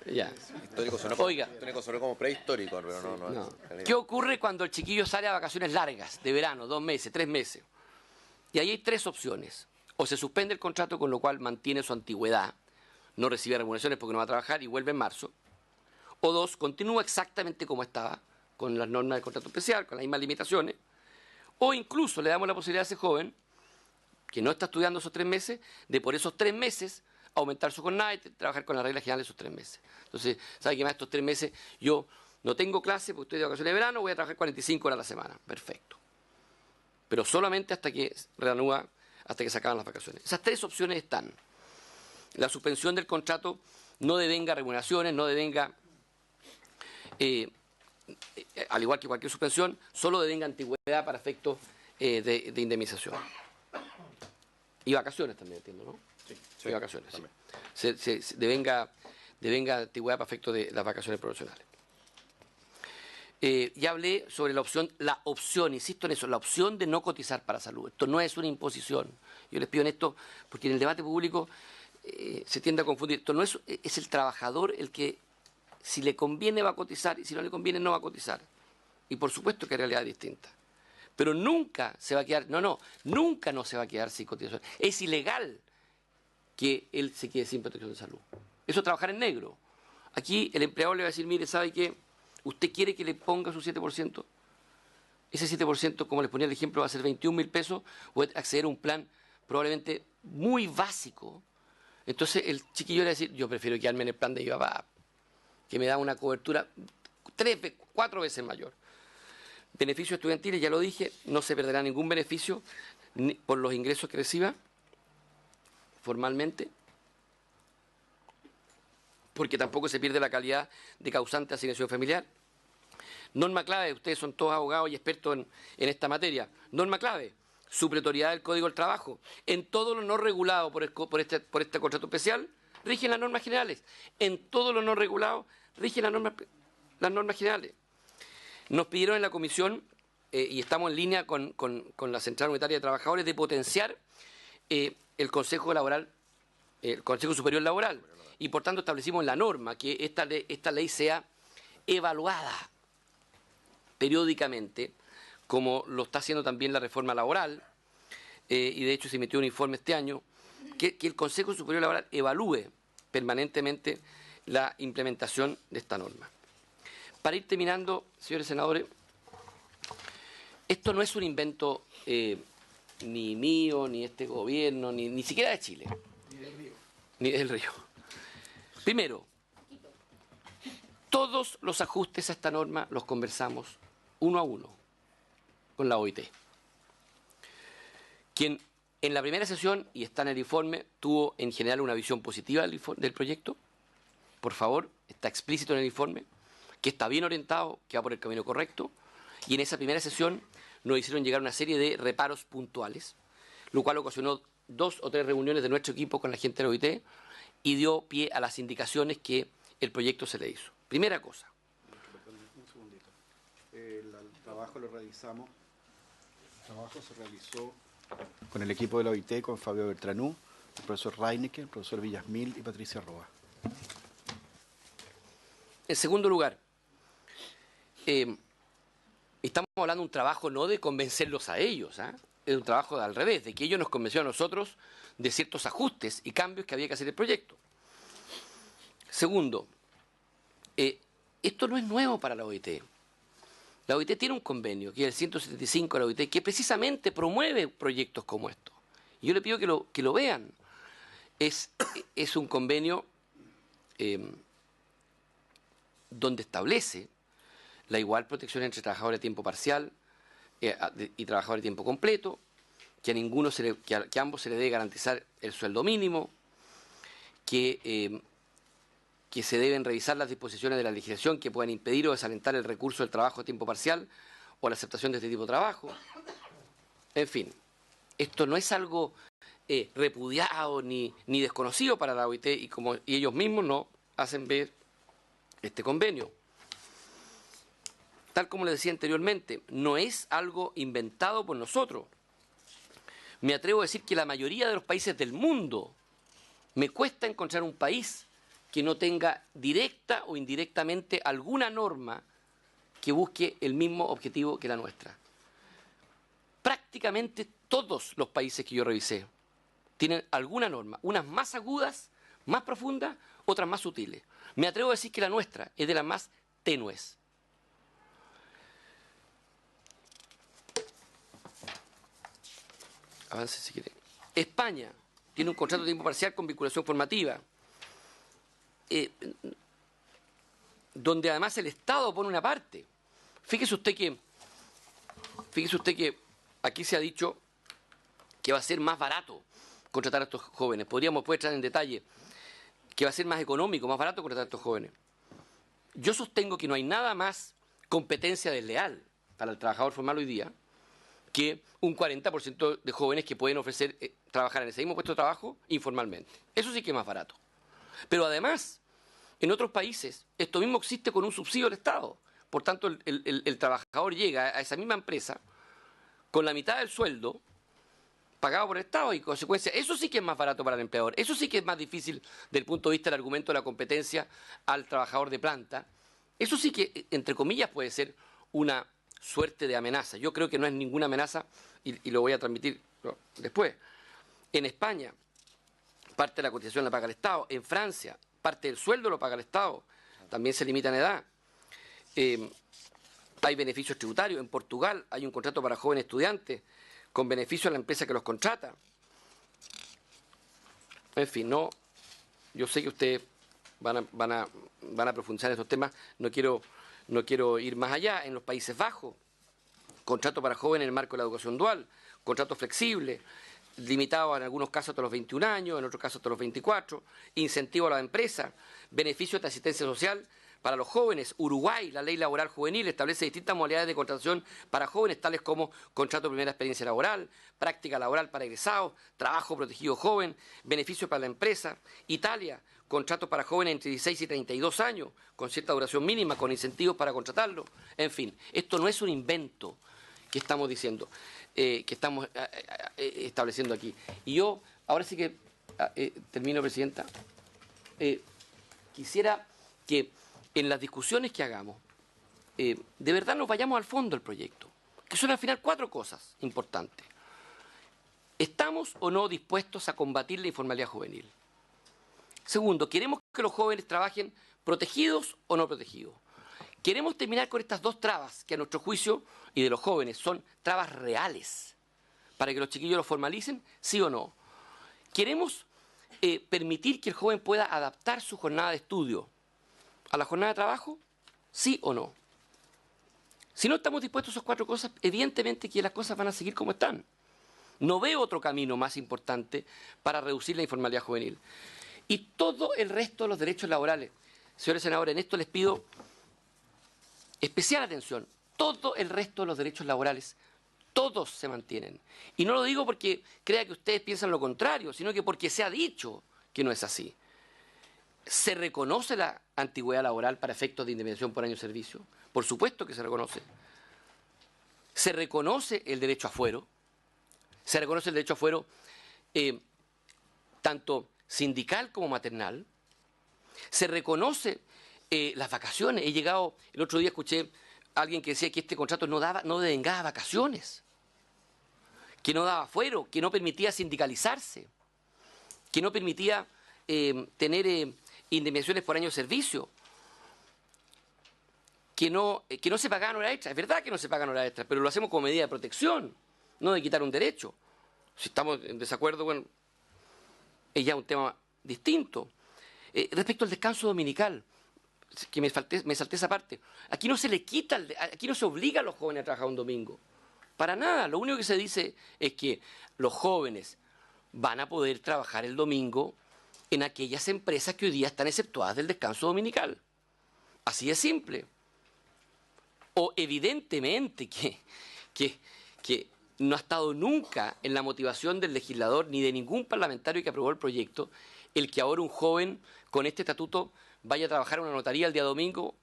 Ya. Histórico sonó como prehistórico, pero no. ¿Qué ocurre cuando el chiquillo sale a vacaciones largas, de verano, 2 meses, 3 meses? Y ahí hay 3 opciones. O se suspende el contrato, con lo cual mantiene su antigüedad, no recibe remuneraciones porque no va a trabajar y vuelve en marzo. O 2, continúa exactamente como estaba, con las normas del contrato especial, con las mismas limitaciones. O incluso le damos la posibilidad a ese joven, que no está estudiando esos 3 meses, de por esos 3 meses aumentar su jornada y trabajar con la regla general de esos 3 meses. Entonces, ¿sabe qué más? Estos 3 meses yo no tengo clase porque estoy de vacaciones de verano, voy a trabajar 45 horas a la semana. Perfecto. Pero solamente hasta que reanuda, hasta que se acaban las vacaciones. Esas 3 opciones están. La suspensión del contrato no devenga remuneraciones, no devenga, al igual que cualquier suspensión, solo devenga antigüedad para efectos de indemnización. Y vacaciones también, entiendo, ¿no? Sí, y vacaciones, sí. Devenga antigüedad para efectos de las vacaciones profesionales. Ya hablé sobre la opción, insisto en eso, la opción de no cotizar para salud. Esto no es una imposición. Yo les pido en esto, porque en el debate público se tiende a confundir. Esto no es el trabajador el que, si le conviene, va a cotizar, y si no le conviene, no va a cotizar. Y por supuesto que hay realidades distintas. Pero nunca se va a quedar, nunca no se va a quedar sin cotización. Es ilegal que él se quede sin protección de salud. Eso es trabajar en negro. Aquí el empleador le va a decir, mire, ¿sabe qué? ¿Usted quiere que le ponga su 7%? Ese 7%, como les ponía el ejemplo, va a ser 21.000 pesos, o acceder a un plan probablemente muy básico. Entonces el chiquillo le va a decir, yo prefiero quedarme en el plan de mi papá, que me da una cobertura 3, 4 veces mayor. Beneficios estudiantiles, ya lo dije, no se perderá ningún beneficio por los ingresos que reciba formalmente, porque tampoco se pierde la calidad de causante de asignación familiar. Norma clave, ustedes son todos abogados y expertos en esta materia. Norma clave, supletoriedad del Código del Trabajo. En todo lo no regulado por este contrato especial, rigen las normas generales. En todo lo no regulado, rigen las normas generales. Nos pidieron en la comisión, y estamos en línea con la Central Unitaria de Trabajadores, de potenciar el Consejo Laboral, el Consejo Superior Laboral. Y por tanto establecimos en la norma que esta ley sea evaluada periódicamente, como lo está haciendo también la reforma laboral, y de hecho se emitió un informe este año, que el Consejo Superior Laboral evalúe permanentemente la implementación de esta norma. Para ir terminando, señores senadores, esto no es un invento ni mío, ni este gobierno, ni siquiera de Chile. Ni del Río. Primero, todos los ajustes a esta norma los conversamos uno a uno con la OIT, quien en la primera sesión, y está en el informe, tuvo en general una visión positiva del proyecto. Por favor, está explícito en el informe, que está bien orientado, que va por el camino correcto, y en esa primera sesión nos hicieron llegar una serie de reparos puntuales, lo cual ocasionó 2 o 3 reuniones de nuestro equipo con la gente de la OIT y dio pie a las indicaciones que el proyecto se le hizo. Primera cosa. Un segundito. El trabajo lo realizamos. El trabajo se realizó con el equipo de la OIT, con Fabio Bertranú, el profesor Reinecke, el profesor Villasmil y Patricia Roa. En segundo lugar, estamos hablando de un trabajo no de convencerlos a ellos, es un trabajo al revés, de que ellos nos convencieron a nosotros de ciertos ajustes y cambios que había que hacer el proyecto. Segundo, esto no es nuevo para la OIT. La OIT tiene un convenio, que es el 175 de la OIT, que precisamente promueve proyectos como estos. Y yo le pido que lo vean. Es un convenio donde establece la igual protección entre trabajadores a tiempo parcial y trabajadores a tiempo completo, que a ambos se le debe garantizar el sueldo mínimo, que se deben revisar las disposiciones de la legislación que puedan impedir o desalentar el recurso del trabajo a tiempo parcial o la aceptación de este tipo de trabajo. En fin, esto no es algo repudiado ni desconocido para la OIT y ellos mismos no hacen ver este convenio. Tal como les decía anteriormente, no es algo inventado por nosotros. Me atrevo a decir que la mayoría de los países del mundo, me cuesta encontrar un país que no tenga directa o indirectamente alguna norma que busque el mismo objetivo que la nuestra. Prácticamente todos los países que yo revisé tienen alguna norma, unas más agudas, más profundas, otras más sutiles. Me atrevo a decir que la nuestra es de las más tenues. Avance si quiere. España tiene un contrato de tiempo parcial con vinculación formativa, donde además el Estado pone una parte. Fíjese usted que aquí se ha dicho que va a ser más barato contratar a estos jóvenes. Puede entrar en detalle que va a ser más económico, más barato contratar a estos jóvenes. Yo sostengo que no hay nada más competencia desleal para el trabajador formal hoy día que un 40% de jóvenes que pueden ofrecer trabajar en ese mismo puesto de trabajo informalmente. Eso sí que es más barato. Pero además, en otros países, esto mismo existe con un subsidio del Estado. Por tanto, el trabajador llega a esa misma empresa con la mitad del sueldo pagado por el Estado y, en consecuencia, eso sí que es más barato para el empleador. Eso sí que es más difícil desde el punto de vista del argumento de la competencia al trabajador de planta. Eso sí que, entre comillas, puede ser una suerte de amenaza. Yo creo que no es ninguna amenaza y lo voy a transmitir después. En España, parte de la cotización la paga el Estado. En Francia, parte del sueldo lo paga el Estado. También se limita en edad. Hay beneficios tributarios. En Portugal hay un contrato para jóvenes estudiantes con beneficio a la empresa que los contrata. En fin, no, yo sé que ustedes van a profundizar en estos temas. No quiero ir más allá. En los Países Bajos, contrato para jóvenes en el marco de la educación dual, contrato flexible, limitado en algunos casos hasta los 21 años, en otros casos hasta los 24, incentivo a la empresa, beneficios de asistencia social para los jóvenes. Uruguay, la ley laboral juvenil, establece distintas modalidades de contratación para jóvenes, tales como contrato de primera experiencia laboral, práctica laboral para egresados, trabajo protegido joven, beneficios para la empresa. Italia, contratos para jóvenes entre 16 y 32 años, con cierta duración mínima, con incentivos para contratarlo. En fin, esto no es un invento que estamos diciendo, que estamos estableciendo aquí. Y yo, ahora sí que termino, Presidenta, quisiera que en las discusiones que hagamos, de verdad nos vayamos al fondo del proyecto, que son al final 4 cosas importantes. ¿Estamos o no dispuestos a combatir la informalidad juvenil? Segundo, ¿queremos que los jóvenes trabajen protegidos o no protegidos? ¿Queremos terminar con estas 2 trabas que a nuestro juicio y de los jóvenes son trabas reales para que los chiquillos los formalicen? ¿Sí o no? ¿Queremos permitir que el joven pueda adaptar su jornada de estudio a la jornada de trabajo? ¿Sí o no? Si no estamos dispuestos a esas 4 cosas, evidentemente que las cosas van a seguir como están. No veo otro camino más importante para reducir la informalidad juvenil. Y todo el resto de los derechos laborales, señores senadores, en esto les pido especial atención. Todo el resto de los derechos laborales, todos se mantienen. Y no lo digo porque crea que ustedes piensan lo contrario, sino que porque se ha dicho que no es así. ¿Se reconoce la antigüedad laboral para efectos de indemnización por año de servicio? Por supuesto que se reconoce. ¿Se reconoce el derecho a fuero? ¿Se reconoce el derecho a fuero tanto sindical como maternal? ¿Se reconoce las vacaciones? El otro día escuché a alguien que decía que este contrato no devengaba vacaciones, que no daba fuero, que no permitía sindicalizarse, que no permitía tener indemnizaciones por año de servicio, que no se pagaban horas extras. Es verdad que no se pagan horas extras, pero lo hacemos como medida de protección, no de quitar un derecho. Si estamos en desacuerdo, bueno, es ya un tema distinto. Respecto al descanso dominical, que me salté esa parte, aquí no se le quita, aquí no se obliga a los jóvenes a trabajar un domingo. Para nada, lo único que se dice es que los jóvenes van a poder trabajar el domingo en aquellas empresas que hoy día están exceptuadas del descanso dominical. Así de simple. O evidentemente que no ha estado nunca en la motivación del legislador ni de ningún parlamentario que aprobó el proyecto el que ahora un joven con este estatuto vaya a trabajar en una notaría el día domingo,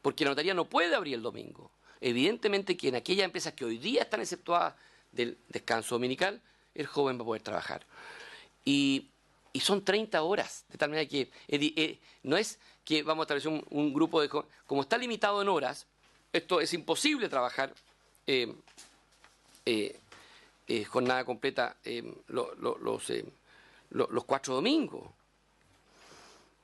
porque la notaría no puede abrir el domingo. Evidentemente que en aquellas empresas que hoy día están exceptuadas del descanso dominical, el joven va a poder trabajar. Y son 30 horas, de tal manera que no es que vamos a establecer un grupo de jóvenes. Como está limitado en horas, esto es imposible trabajar jornada completa los 4 domingos.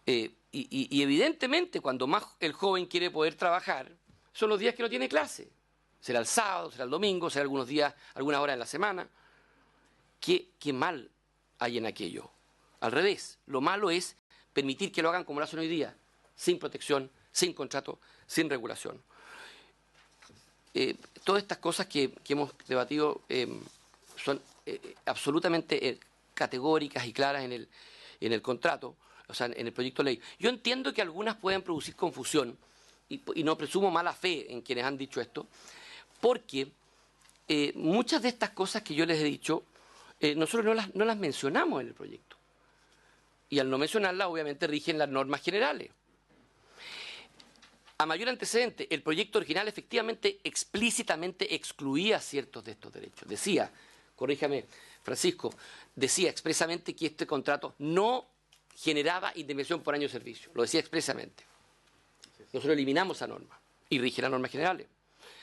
Y evidentemente cuando más el joven quiere poder trabajar son los días que no tiene clase. Será el sábado, será el domingo, será algunos días, algunas horas en la semana. Qué mal hay en aquello. Al revés, lo malo es permitir que lo hagan como lo hacen hoy día, sin protección, sin contrato, sin regulación. Todas estas cosas que hemos debatido son absolutamente categóricas y claras en el contrato, o sea, en el proyecto de ley. Yo entiendo que algunas pueden producir confusión, y no presumo mala fe en quienes han dicho esto, porque muchas de estas cosas que yo les he dicho, nosotros no las mencionamos en el proyecto. Y al no mencionarlas, obviamente, rigen las normas generales. A mayor antecedente, el proyecto original efectivamente explícitamente excluía ciertos de estos derechos. Decía, corríjame, Francisco, decía expresamente que este contrato no generaba indemnización por año de servicio. Lo decía expresamente. Nosotros eliminamos esa norma y rige las normas generales.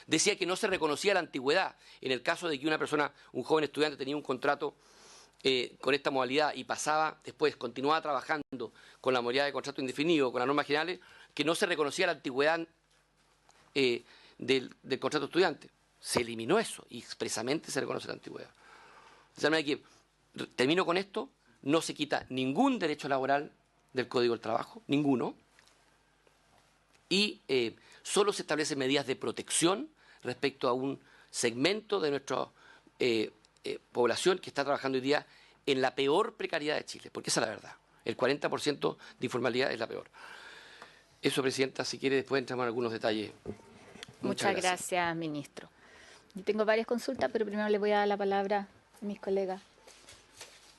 Decía que no se reconocía la antigüedad. En el caso de que una persona, un joven estudiante, tenía un contrato con esta modalidad y pasaba, después continuaba trabajando con la modalidad de contrato indefinido, con las normas generales, que no se reconocía la antigüedad del contrato estudiante. Se eliminó eso y expresamente se reconoce la antigüedad. De tal manera que, termino con esto, no se quita ningún derecho laboral del Código del Trabajo, ninguno, y solo se establecen medidas de protección respecto a un segmento de nuestra población que está trabajando hoy día en la peor precariedad de Chile, porque esa es la verdad. El 40% de informalidad es la peor. Eso, Presidenta, si quiere después entramos en algunos detalles. Muchas gracias, ministro. Yo tengo varias consultas, pero primero le voy a dar la palabra a mis colegas,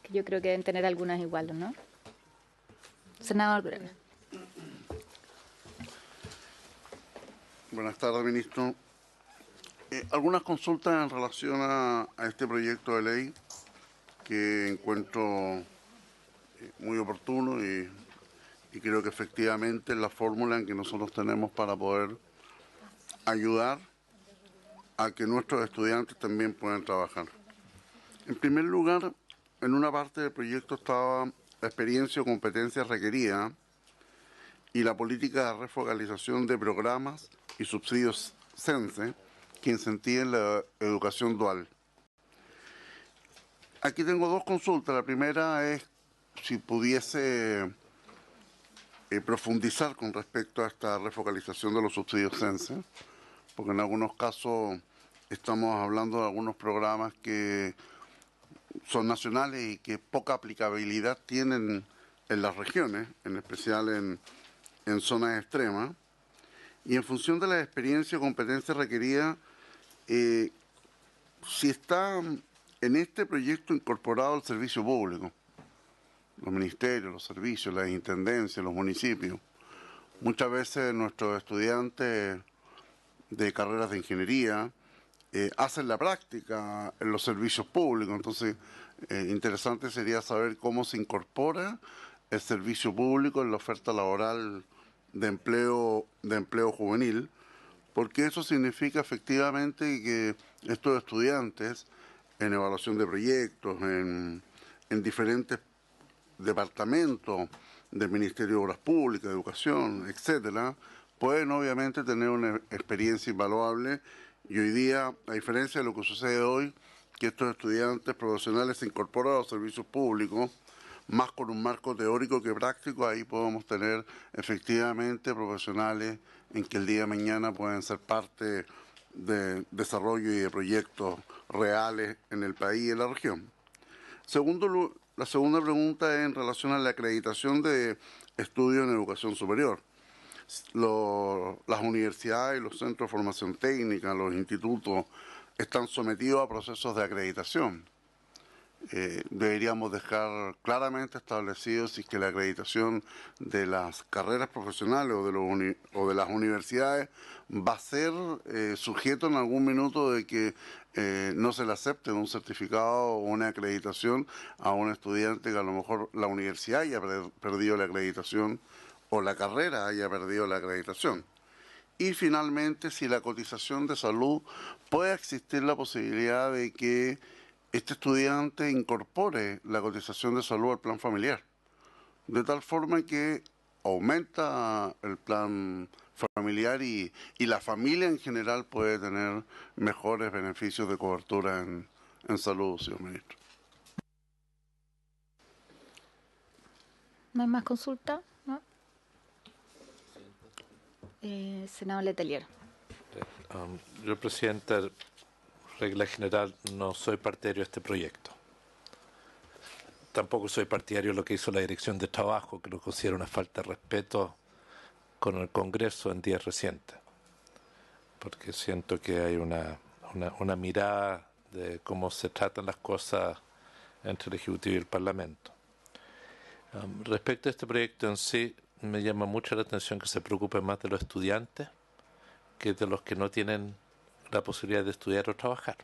que yo creo que deben tener algunas iguales, ¿no? Senador Grena. Buenas tardes, ministro. Algunas consultas en relación a este proyecto de ley que encuentro muy oportuno y creo que efectivamente es la fórmula en que nosotros tenemos para poder ayudar a que nuestros estudiantes también puedan trabajar. En primer lugar, en una parte del proyecto estaba la experiencia o competencia requerida y la política de refocalización de programas y subsidios CENSE que incentiven la educación dual. Aquí tengo dos consultas. La primera es si pudiese profundizar con respecto a esta refocalización de los subsidios CENSE, porque en algunos casos estamos hablando de algunos programas que son nacionales y que poca aplicabilidad tienen en las regiones, en especial en zonas extremas, y en función de la experiencia o competencia requerida, si está en este proyecto incorporado el servicio público, los ministerios, los servicios, las intendencias, los municipios. Muchas veces nuestros estudiantes de carreras de ingeniería hacen la práctica en los servicios públicos, entonces interesante sería saber cómo se incorpora el servicio público en la oferta laboral de empleo juvenil, porque eso significa efectivamente que estos estudiantes en evaluación de proyectos, en diferentes departamentos del Ministerio de Obras Públicas, de Educación, etcétera, pueden obviamente tener una experiencia invaluable y hoy día, a diferencia de lo que sucede hoy, que estos estudiantes profesionales se incorporan a los servicios públicos, más con un marco teórico que práctico, ahí podemos tener efectivamente profesionales en que el día de mañana pueden ser parte de desarrollo y de proyectos reales en el país y en la región. La segunda pregunta es en relación a la acreditación de estudios en educación superior. Las universidades y los centros de formación técnica, los institutos, están sometidos a procesos de acreditación. Deberíamos dejar claramente establecido si es que la acreditación de las carreras profesionales o de las universidades va a ser sujeto en algún minuto de que no se le acepte un certificado o una acreditación a un estudiante que a lo mejor la universidad haya perdido la acreditación o la carrera haya perdido la acreditación. Y finalmente, si la cotización de salud, puede existir la posibilidad de que este estudiante incorpore la cotización de salud al plan familiar, de tal forma que aumenta el plan familiar y la familia en general puede tener mejores beneficios de cobertura en salud, señor ministro. ¿No hay más consulta? ¿No? Senador Letelier. Yo, Presidenta, regla general, no soy partidario de este proyecto. Tampoco soy partidario de lo que hizo la Dirección de Trabajo, que lo considero una falta de respeto con el Congreso en días recientes. Porque siento que hay una mirada de cómo se tratan las cosas entre el Ejecutivo y el Parlamento. Respecto a este proyecto en sí, me llama mucho la atención que se preocupe más de los estudiantes que de los que no tienen la posibilidad de estudiar o trabajar.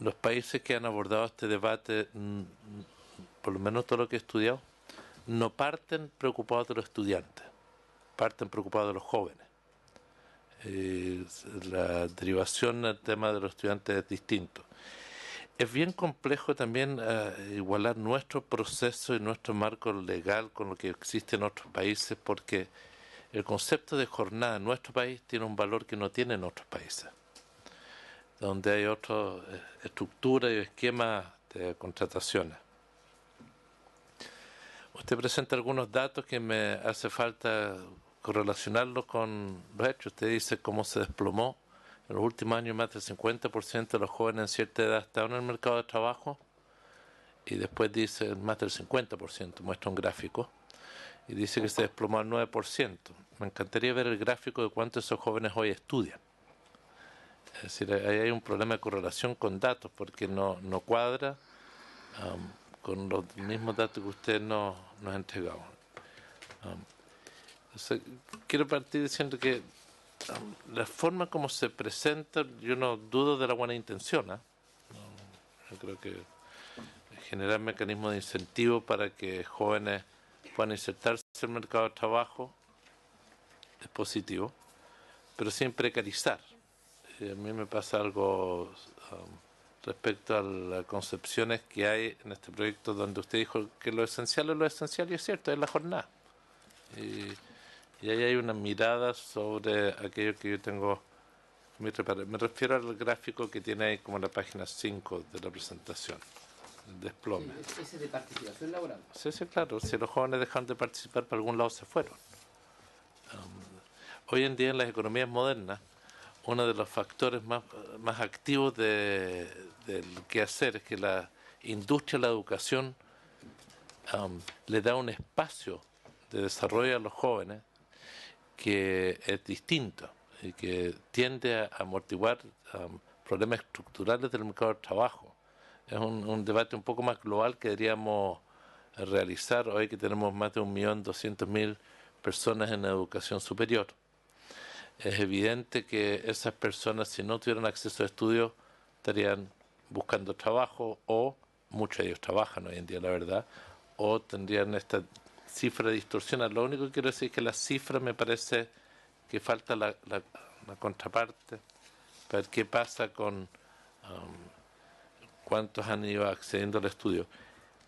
Los países que han abordado este debate, por lo menos todo lo que he estudiado, no parten preocupados de los estudiantes, parten preocupados de los jóvenes. La derivación del tema de los estudiantes es distinto. Es bien complejo también igualar nuestro proceso y nuestro marco legal con lo que existe en otros países, porque el concepto de jornada en nuestro país tiene un valor que no tiene en otros países, donde hay otra estructura y esquema de contrataciones. Usted presenta algunos datos que me hace falta correlacionarlos con los hechos. Usted dice cómo se desplomó en los últimos años. Más del 50% de los jóvenes en cierta edad estaban en el mercado de trabajo, y después dice más del 50%, muestra un gráfico, y dice que se desplomó al 9%. Me encantaría ver el gráfico de cuántos esos jóvenes hoy estudian. Es decir, ahí hay un problema de correlación con datos, porque no cuadra con los mismos datos que usted nos ha entregado. Quiero partir diciendo que la forma como se presenta, yo no dudo de la buena intención. Yo creo que generar mecanismos de incentivo para que jóvenes puedan insertarse en el mercado de trabajo es positivo, pero sin precarizar. A mí me pasa algo respecto a las concepciones que hay en este proyecto, donde usted dijo que lo esencial es lo esencial, y es cierto, es la jornada. Y ahí hay una mirada sobre aquello que yo tengo. Me refiero al gráfico que tiene ahí como en la página 5 de la presentación, el desplome. Sí, ese de participación laboral. Sí, claro, si los jóvenes dejan de participar, por algún lado se fueron. Hoy en día en las economías modernas, uno de los factores más activos del quehacer es que la industria de la educación le da un espacio de desarrollo a los jóvenes que es distinto y que tiende a amortiguar problemas estructurales del mercado del trabajo. Es un debate un poco más global que deberíamos realizar hoy, que tenemos más de 1.200.000 personas en educación superior. Es evidente que esas personas, si no tuvieran acceso a estudios, estarían buscando trabajo, o muchos de ellos trabajan hoy en día, la verdad, o tendrían esta cifra distorsionada. Lo único que quiero decir es que la cifra, me parece que falta la contraparte para ver qué pasa con cuántos han ido accediendo al estudio.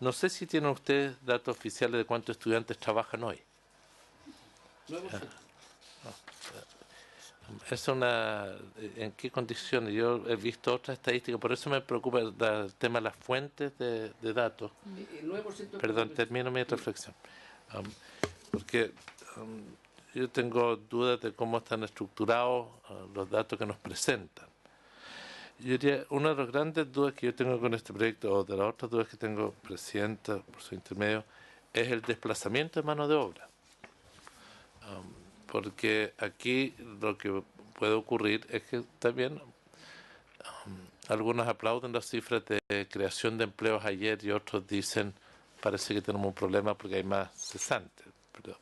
No sé si tienen ustedes datos oficiales de cuántos estudiantes trabajan hoy. 9%. Es ¿en qué condiciones? Yo he visto otras estadísticas, por eso me preocupa el tema de las fuentes de datos. El 9%. Perdón, termino mi reflexión. Porque yo tengo dudas de cómo están estructurados los datos que nos presentan. Yo diría, una de las grandes dudas que yo tengo con este proyecto, o de las otras dudas que tengo, Presidenta, por su intermedio, es el desplazamiento de mano de obra. Porque aquí lo que puede ocurrir es que también algunos aplauden las cifras de creación de empleos ayer, y otros dicen parece que tenemos un problema porque hay más cesantes. Pero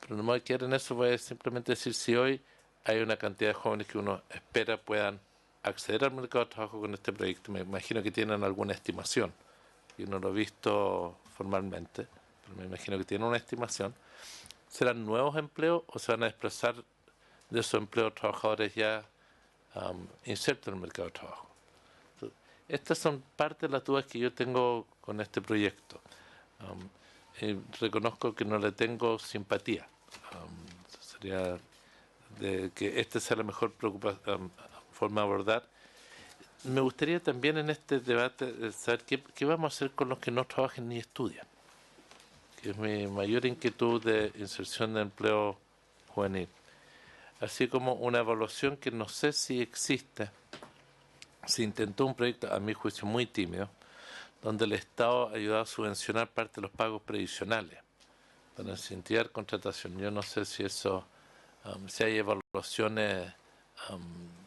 no me voy a quedar en eso, voy a simplemente decir, si hoy hay una cantidad de jóvenes que uno espera puedan acceder al mercado de trabajo con este proyecto, me imagino que tienen alguna estimación, yo no lo he visto formalmente, pero me imagino que tienen una estimación. ¿Serán nuevos empleos o se van a desplazar de esos empleos trabajadores ya insertos en el mercado de trabajo? Entonces, estas son parte de las dudas que yo tengo con este proyecto. Reconozco que no le tengo simpatía. Sería de que esta sea la mejor forma de abordar. Me gustaría también en este debate saber qué vamos a hacer con los que no trabajen ni estudian, que es mi mayor inquietud de inserción de empleo juvenil. Así como una evaluación que no sé si existe. Se intentó un proyecto, a mi juicio, muy tímido, donde el Estado ayudaba a subvencionar parte de los pagos previsionales para incentivar contratación. Yo no sé si eso, si hay evaluaciones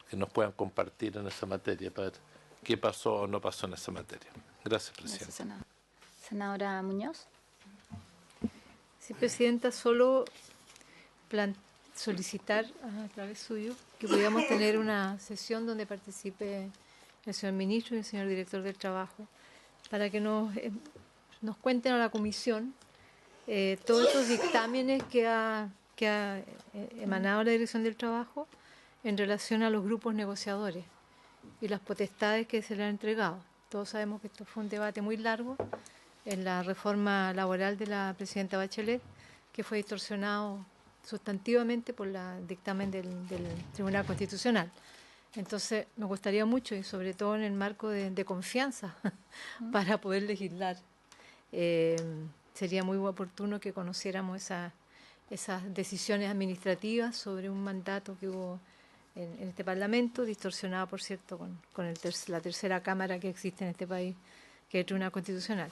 que nos puedan compartir en esa materia para ver qué pasó o no pasó en esa materia. Gracias, Presidenta. Gracias, senador. Senadora Muñoz. Sí, Presidenta, solo solicitar a través suyo que pudiéramos tener una sesión donde participe el señor ministro y el señor director del trabajo para que nos cuenten a la comisión todos estos dictámenes que ha emanado la Dirección del Trabajo en relación a los grupos negociadores y las potestades que se le han entregado. Todos sabemos que esto fue un debate muy largo en la reforma laboral de la presidenta Bachelet, que fue distorsionado sustantivamente por el dictamen del Tribunal Constitucional. Entonces, me gustaría mucho, y sobre todo en el marco de confianza, para poder legislar, sería muy oportuno que conociéramos esas decisiones administrativas sobre un mandato que hubo en este Parlamento, distorsionado, por cierto, con la tercera Cámara que existe en este país, que es el Tribunal Constitucional.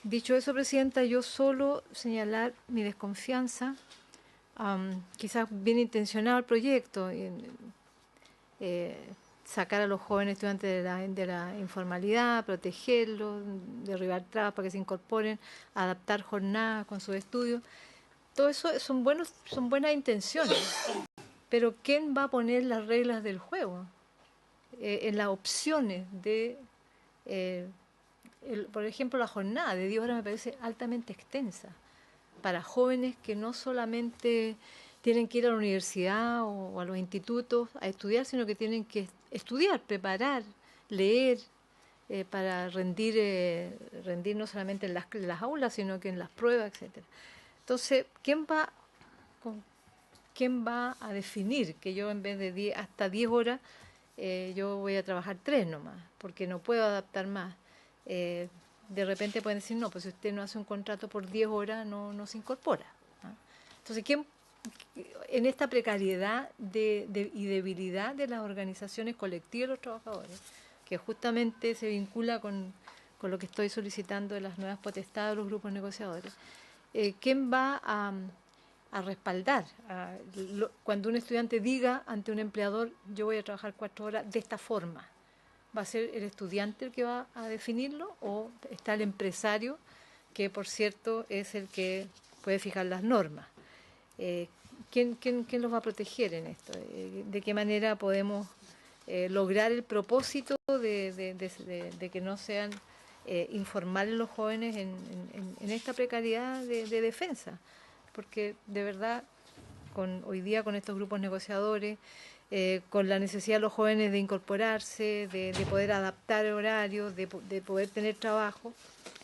Dicho eso, Presidenta, yo solo señalar mi desconfianza, quizás bien intencionado el proyecto, sacar a los jóvenes estudiantes de la informalidad, protegerlos, derribar trabas para que se incorporen, adaptar jornadas con sus estudios. Todo eso son buenas intenciones, pero ¿quién va a poner las reglas del juego? En las opciones de, por ejemplo, la jornada de 10 horas me parece altamente extensa para jóvenes que no solamente tienen que ir a la universidad o a los institutos a estudiar, sino que tienen que estudiar, preparar, leer, para rendir no solamente en las aulas, sino que en las pruebas, etcétera. Entonces, ¿quién va a definir que yo en vez de hasta 10 horas, yo voy a trabajar 3 nomás, porque no puedo adaptar más? De repente pueden decir, no, pues si usted no hace un contrato por 10 horas, no se incorpora, ¿no? Entonces, ¿quién en esta precariedad y debilidad de las organizaciones colectivas de los trabajadores, que justamente se vincula con lo que estoy solicitando de las nuevas potestades de los grupos negociadores? ¿Quién va a respaldar cuando un estudiante diga ante un empleador, yo voy a trabajar 4 horas de esta forma? ¿Va a ser el estudiante el que va a definirlo o está el empresario, que por cierto es el que puede fijar las normas? ¿Quién los va a proteger en esto? ¿De qué manera podemos lograr el propósito de que no sean informales los jóvenes en esta precariedad de defensa? Porque de verdad, hoy día con estos grupos negociadores, con la necesidad de los jóvenes de incorporarse, de poder adaptar horarios, de poder tener trabajo,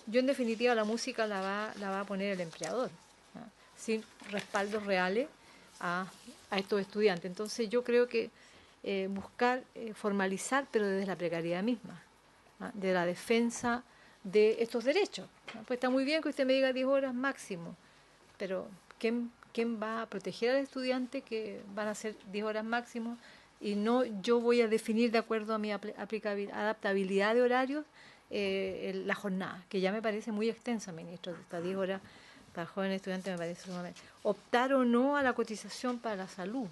yo en definitiva la música la va a poner el empleador, ¿no? Sin respaldos reales a estos estudiantes. Entonces yo creo que buscar formalizar, pero desde la precariedad misma, ¿no? De la defensa de estos derechos, ¿no? Pues está muy bien que usted me diga 10 horas máximo, pero ¿quién va a proteger al estudiante que van a ser 10 horas máximo? Y no yo voy a definir de acuerdo a mi adaptabilidad de horarios la jornada, que ya me parece muy extensa, ministro, hasta 10 horas para jóvenes estudiantes me parece sumamente. Optar o no a la cotización para la salud.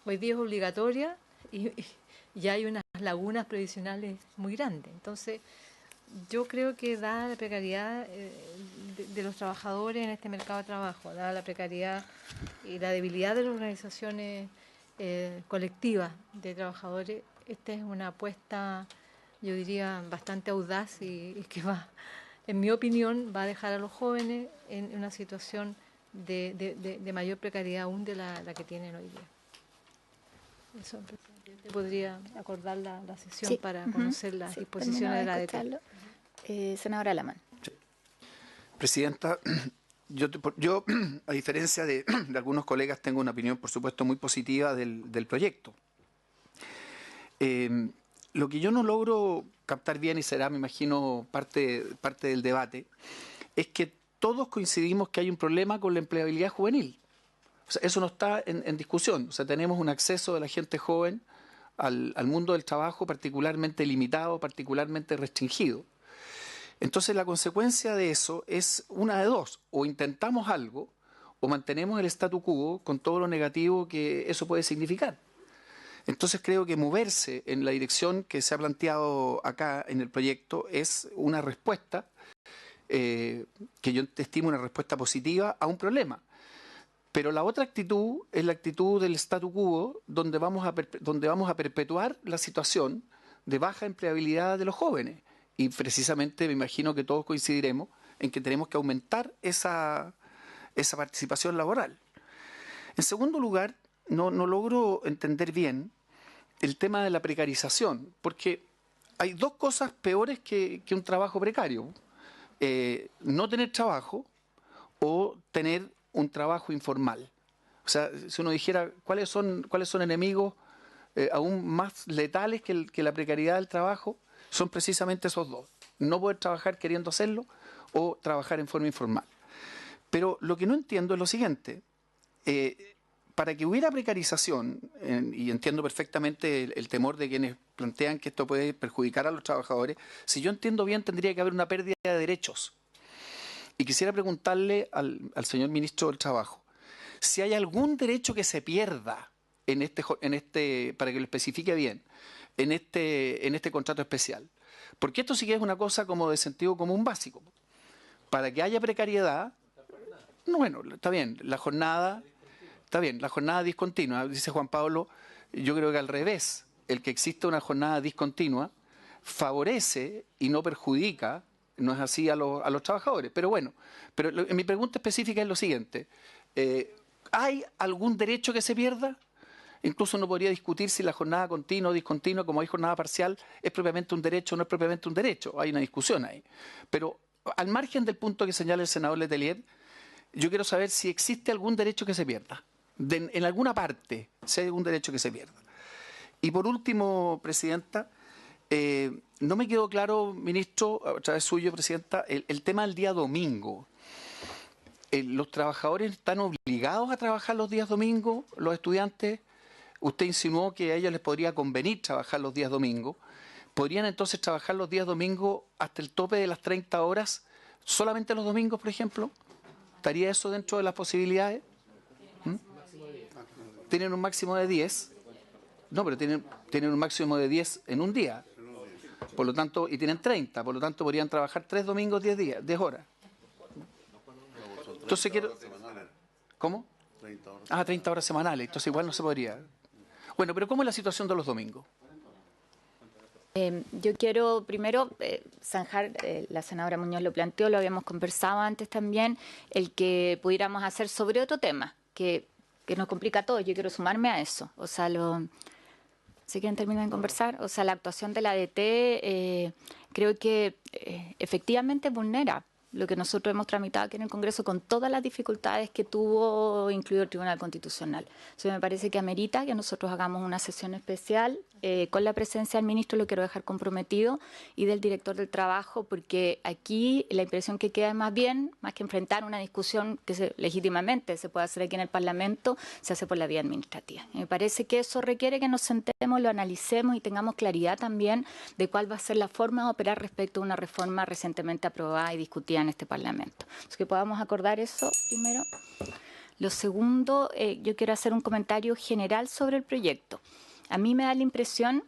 Hoy día es obligatoria y ya hay unas lagunas previsionales muy grandes. Entonces, yo creo que dada la precariedad de los trabajadores en este mercado de trabajo, dada la precariedad y la debilidad de las organizaciones colectivas de trabajadores, esta es una apuesta, yo diría, bastante audaz y que va, en mi opinión, va a dejar a los jóvenes en una situación de mayor precariedad aún de la que tienen hoy día. Eso, presidente, podría acordar la sesión Sí. para conocer las disposiciones de la DT. Senadora Alamán. Presidenta, yo a diferencia de algunos colegas, tengo una opinión, por supuesto, muy positiva del proyecto. lo que yo no logro captar bien, y será, me imagino, parte del debate, es que todos coincidimos que hay un problema con la empleabilidad juvenil. O sea, eso no está en discusión. O sea, tenemos un acceso de la gente joven al mundo del trabajo particularmente limitado, particularmente restringido. Entonces, la consecuencia de eso es una de dos: o intentamos algo, o mantenemos el statu quo con todo lo negativo que eso puede significar. Entonces creo que moverse en la dirección que se ha planteado acá en el proyecto es una respuesta que yo estimo una respuesta positiva a un problema. Pero la otra actitud es la actitud del statu quo, donde vamos a perpetuar la situación de baja empleabilidad de los jóvenes. Y precisamente me imagino que todos coincidiremos en que tenemos que aumentar esa participación laboral. En segundo lugar, no logro entender bien el tema de la precarización, porque hay dos cosas peores que un trabajo precario. No tener trabajo o tener un trabajo informal. O sea, si uno dijera cuáles son enemigos aún más letales que la precariedad del trabajo, son precisamente esos dos: no poder trabajar queriendo hacerlo o trabajar en forma informal. Pero lo que no entiendo es lo siguiente: para que hubiera precarización, y entiendo perfectamente el temor de quienes plantean que esto puede perjudicar a los trabajadores, si yo entiendo bien, tendría que haber una pérdida de derechos. Y quisiera preguntarle al señor ministro del Trabajo si hay algún derecho que se pierda para que lo especifique bien, en este contrato especial. Porque esto sí que es una cosa como de sentido común básico. Para que haya precariedad, bueno, está bien, la jornada discontinua, dice Juan Pablo. Yo creo que al revés, el que exista una jornada discontinua favorece y no perjudica, no es así, a los trabajadores. Pero bueno, mi pregunta específica es lo siguiente: ¿hay algún derecho que se pierda? Incluso uno podría discutir si la jornada continua o discontinua, como hay jornada parcial, es propiamente un derecho o no es propiamente un derecho. Hay una discusión ahí. Pero al margen del punto que señala el senador Letelier, yo quiero saber si existe algún derecho que se pierda. En alguna parte, si hay algún derecho que se pierda. Y por último, Presidenta, no me quedó claro, ministro, a través suyo, Presidenta, el tema del día domingo. ¿Los trabajadores están obligados a trabajar los días domingos, los estudiantes? Usted insinuó que a ellos les podría convenir trabajar los días domingos. ¿Podrían entonces trabajar los días domingos hasta el tope de las 30 horas, solamente los domingos, por ejemplo? ¿Estaría eso dentro de las posibilidades? Tienen un máximo de 10. No, pero tienen un máximo de 10 en un día. Por lo tanto, y tienen 30. Por lo tanto, podrían trabajar 3 domingos, 10 horas. Entonces quiero... ¿Cómo? 30 horas. 30 horas semanales. Entonces igual no se podría. Bueno, pero ¿cómo es la situación de los domingos? Yo quiero primero zanjar, la senadora Muñoz lo planteó, lo habíamos conversado antes también, el que pudiéramos hacer sobre otro tema, que nos complica a todos. Yo quiero sumarme a eso. O sea, ¿se quieren terminar de conversar? O sea, la actuación de la ADT creo que efectivamente vulnera lo que nosotros hemos tramitado aquí en el Congreso con todas las dificultades que tuvo incluido el Tribunal Constitucional. Eso me parece que amerita que nosotros hagamos una sesión especial con la presencia del ministro, lo quiero dejar comprometido, y del director del trabajo, porque aquí la impresión que queda es más bien, más que enfrentar una discusión que legítimamente se puede hacer aquí en el Parlamento, se hace por la vía administrativa. Y me parece que eso requiere que nos sentemos, lo analicemos y tengamos claridad también de cuál va a ser la forma de operar respecto a una reforma recientemente aprobada y discutida en este Parlamento. Entonces, que podamos acordar eso primero. Lo segundo, yo quiero hacer un comentario general sobre el proyecto. A mí me da la impresión,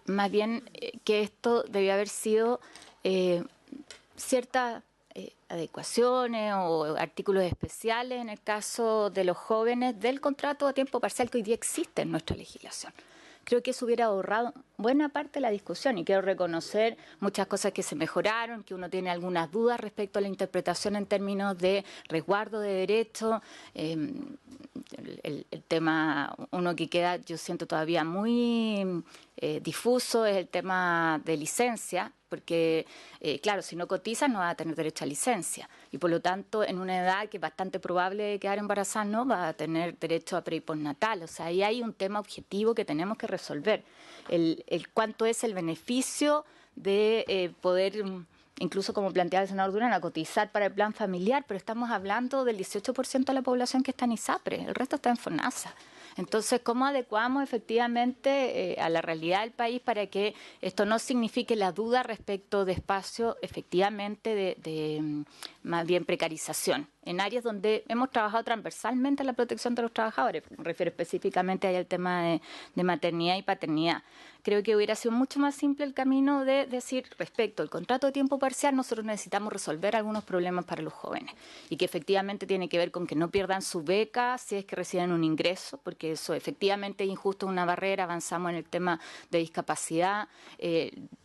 más bien, que esto debió haber sido ciertas adecuaciones o artículos especiales en el caso de los jóvenes del contrato a tiempo parcial que hoy día existe en nuestra legislación. Creo que eso hubiera ahorrado buena parte de la discusión, y quiero reconocer muchas cosas que se mejoraron, que uno tiene algunas dudas respecto a la interpretación en términos de resguardo de derechos. El tema, uno que queda, yo siento todavía muy difuso, es el tema de licencia, porque, claro, si no cotizas no vas a tener derecho a licencia y por lo tanto en una edad que es bastante probable de quedar embarazada no vas a tener derecho a pre y postnatal. O sea, ahí hay un tema objetivo que tenemos que resolver, el cuánto es el beneficio de poder, incluso como planteaba el senador Durán, a cotizar para el plan familiar, pero estamos hablando del 18% de la población que está en ISAPRE, el resto está en FONASA. Entonces, ¿cómo adecuamos efectivamente a la realidad del país para que esto no signifique la duda respecto de espacio efectivamente de más bien precarización? En áreas donde hemos trabajado transversalmente en la protección de los trabajadores, me refiero específicamente ahí al tema de maternidad y paternidad. Creo que hubiera sido mucho más simple el camino de decir, respecto al contrato de tiempo parcial, nosotros necesitamos resolver algunos problemas para los jóvenes y que efectivamente tiene que ver con que no pierdan su beca si es que reciben un ingreso, porque eso efectivamente es injusto, una barrera. Avanzamos en el tema de discapacidad.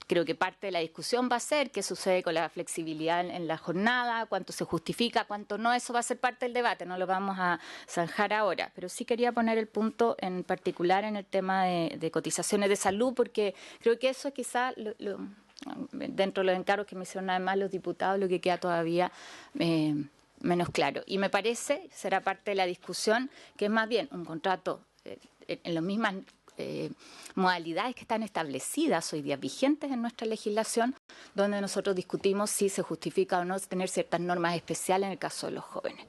Creo que parte de la discusión va a ser qué sucede con la flexibilidad en la jornada, cuánto se justifica, cuánto no. Eso va a ser parte del debate, no lo vamos a zanjar ahora. Pero sí quería poner el punto en particular en el tema de cotizaciones de salud, porque creo que eso es quizás dentro de los encargos que me hicieron además los diputados, lo que queda todavía menos claro. Y me parece, será parte de la discusión, que es más bien un contrato en las mismas modalidades que están establecidas hoy día, vigentes en nuestra legislación, donde nosotros discutimos si se justifica o no tener ciertas normas especiales en el caso de los jóvenes.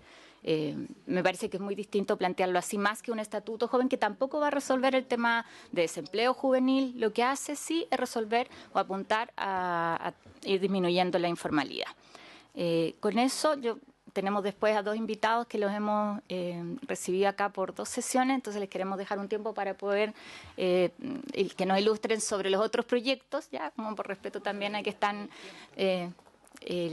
Me parece que es muy distinto plantearlo así, más que un estatuto joven que tampoco va a resolver el tema de desempleo juvenil. Lo que hace sí es resolver o apuntar a ir disminuyendo la informalidad. Con eso tenemos después a dos invitados que los hemos recibido acá por 2 sesiones, entonces les queremos dejar un tiempo para poder que nos ilustren sobre los otros proyectos, ya como por respeto también a que están...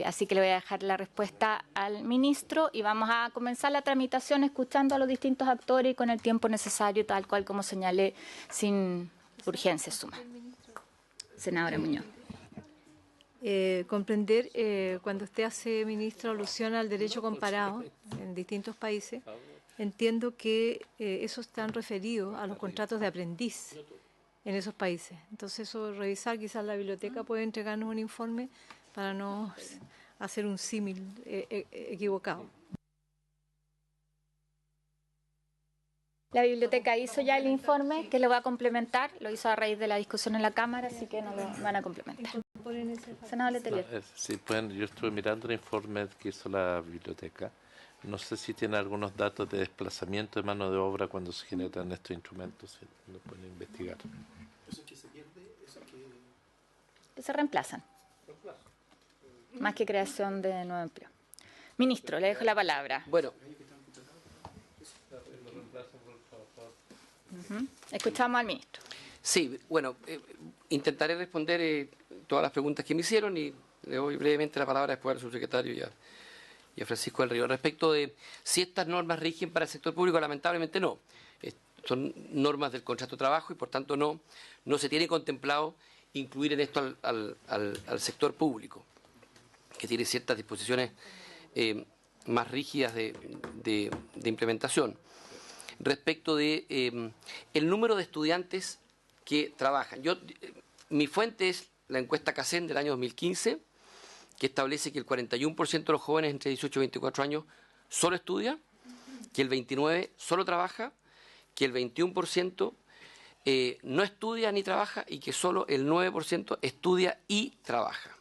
así que le voy a dejar la respuesta al ministro y vamos a comenzar la tramitación escuchando a los distintos actores y con el tiempo necesario, tal cual como señalé, sin urgencia suma. Senadora Muñoz. Comprender, cuando usted hace, ministro, alusión al derecho comparado en distintos países, entiendo que esos están referidos a los contratos de aprendiz en esos países. Entonces, eso revisar, quizás la biblioteca puede entregarnos un informe para no hacer un símil equivocado. La biblioteca hizo ya el informe que lo va a complementar, lo hizo a raíz de la discusión en la Cámara, así que no lo van a complementar. Senador Letelier. Sí, pueden, yo estuve mirando el informe que hizo la biblioteca. No sé si tiene algunos datos de desplazamiento de mano de obra cuando se generan estos instrumentos, si lo pueden investigar. ¿Eso es que se pierde? ¿Eso es que Se reemplazan, más que creación de nuevo empleo. Ministro, le dejo la palabra. Bueno, Escuchamos al ministro. sí, bueno, intentaré responder todas las preguntas que me hicieron y le doy brevemente la palabra después al subsecretario y a Francisco del Río. Respecto de si estas normas rigen para el sector público, lamentablemente no. Son normas del contrato de trabajo y por tanto no se tiene contemplado incluir en esto al sector público, que tiene ciertas disposiciones más rígidas de implementación. Respecto de el número de estudiantes que trabajan. Mi fuente es la encuesta CACEN del año 2015, que establece que el 41% de los jóvenes entre 18 y 24 años solo estudia, que el 29% solo trabaja, que el 21% no estudia ni trabaja y que solo el 9% estudia y trabaja.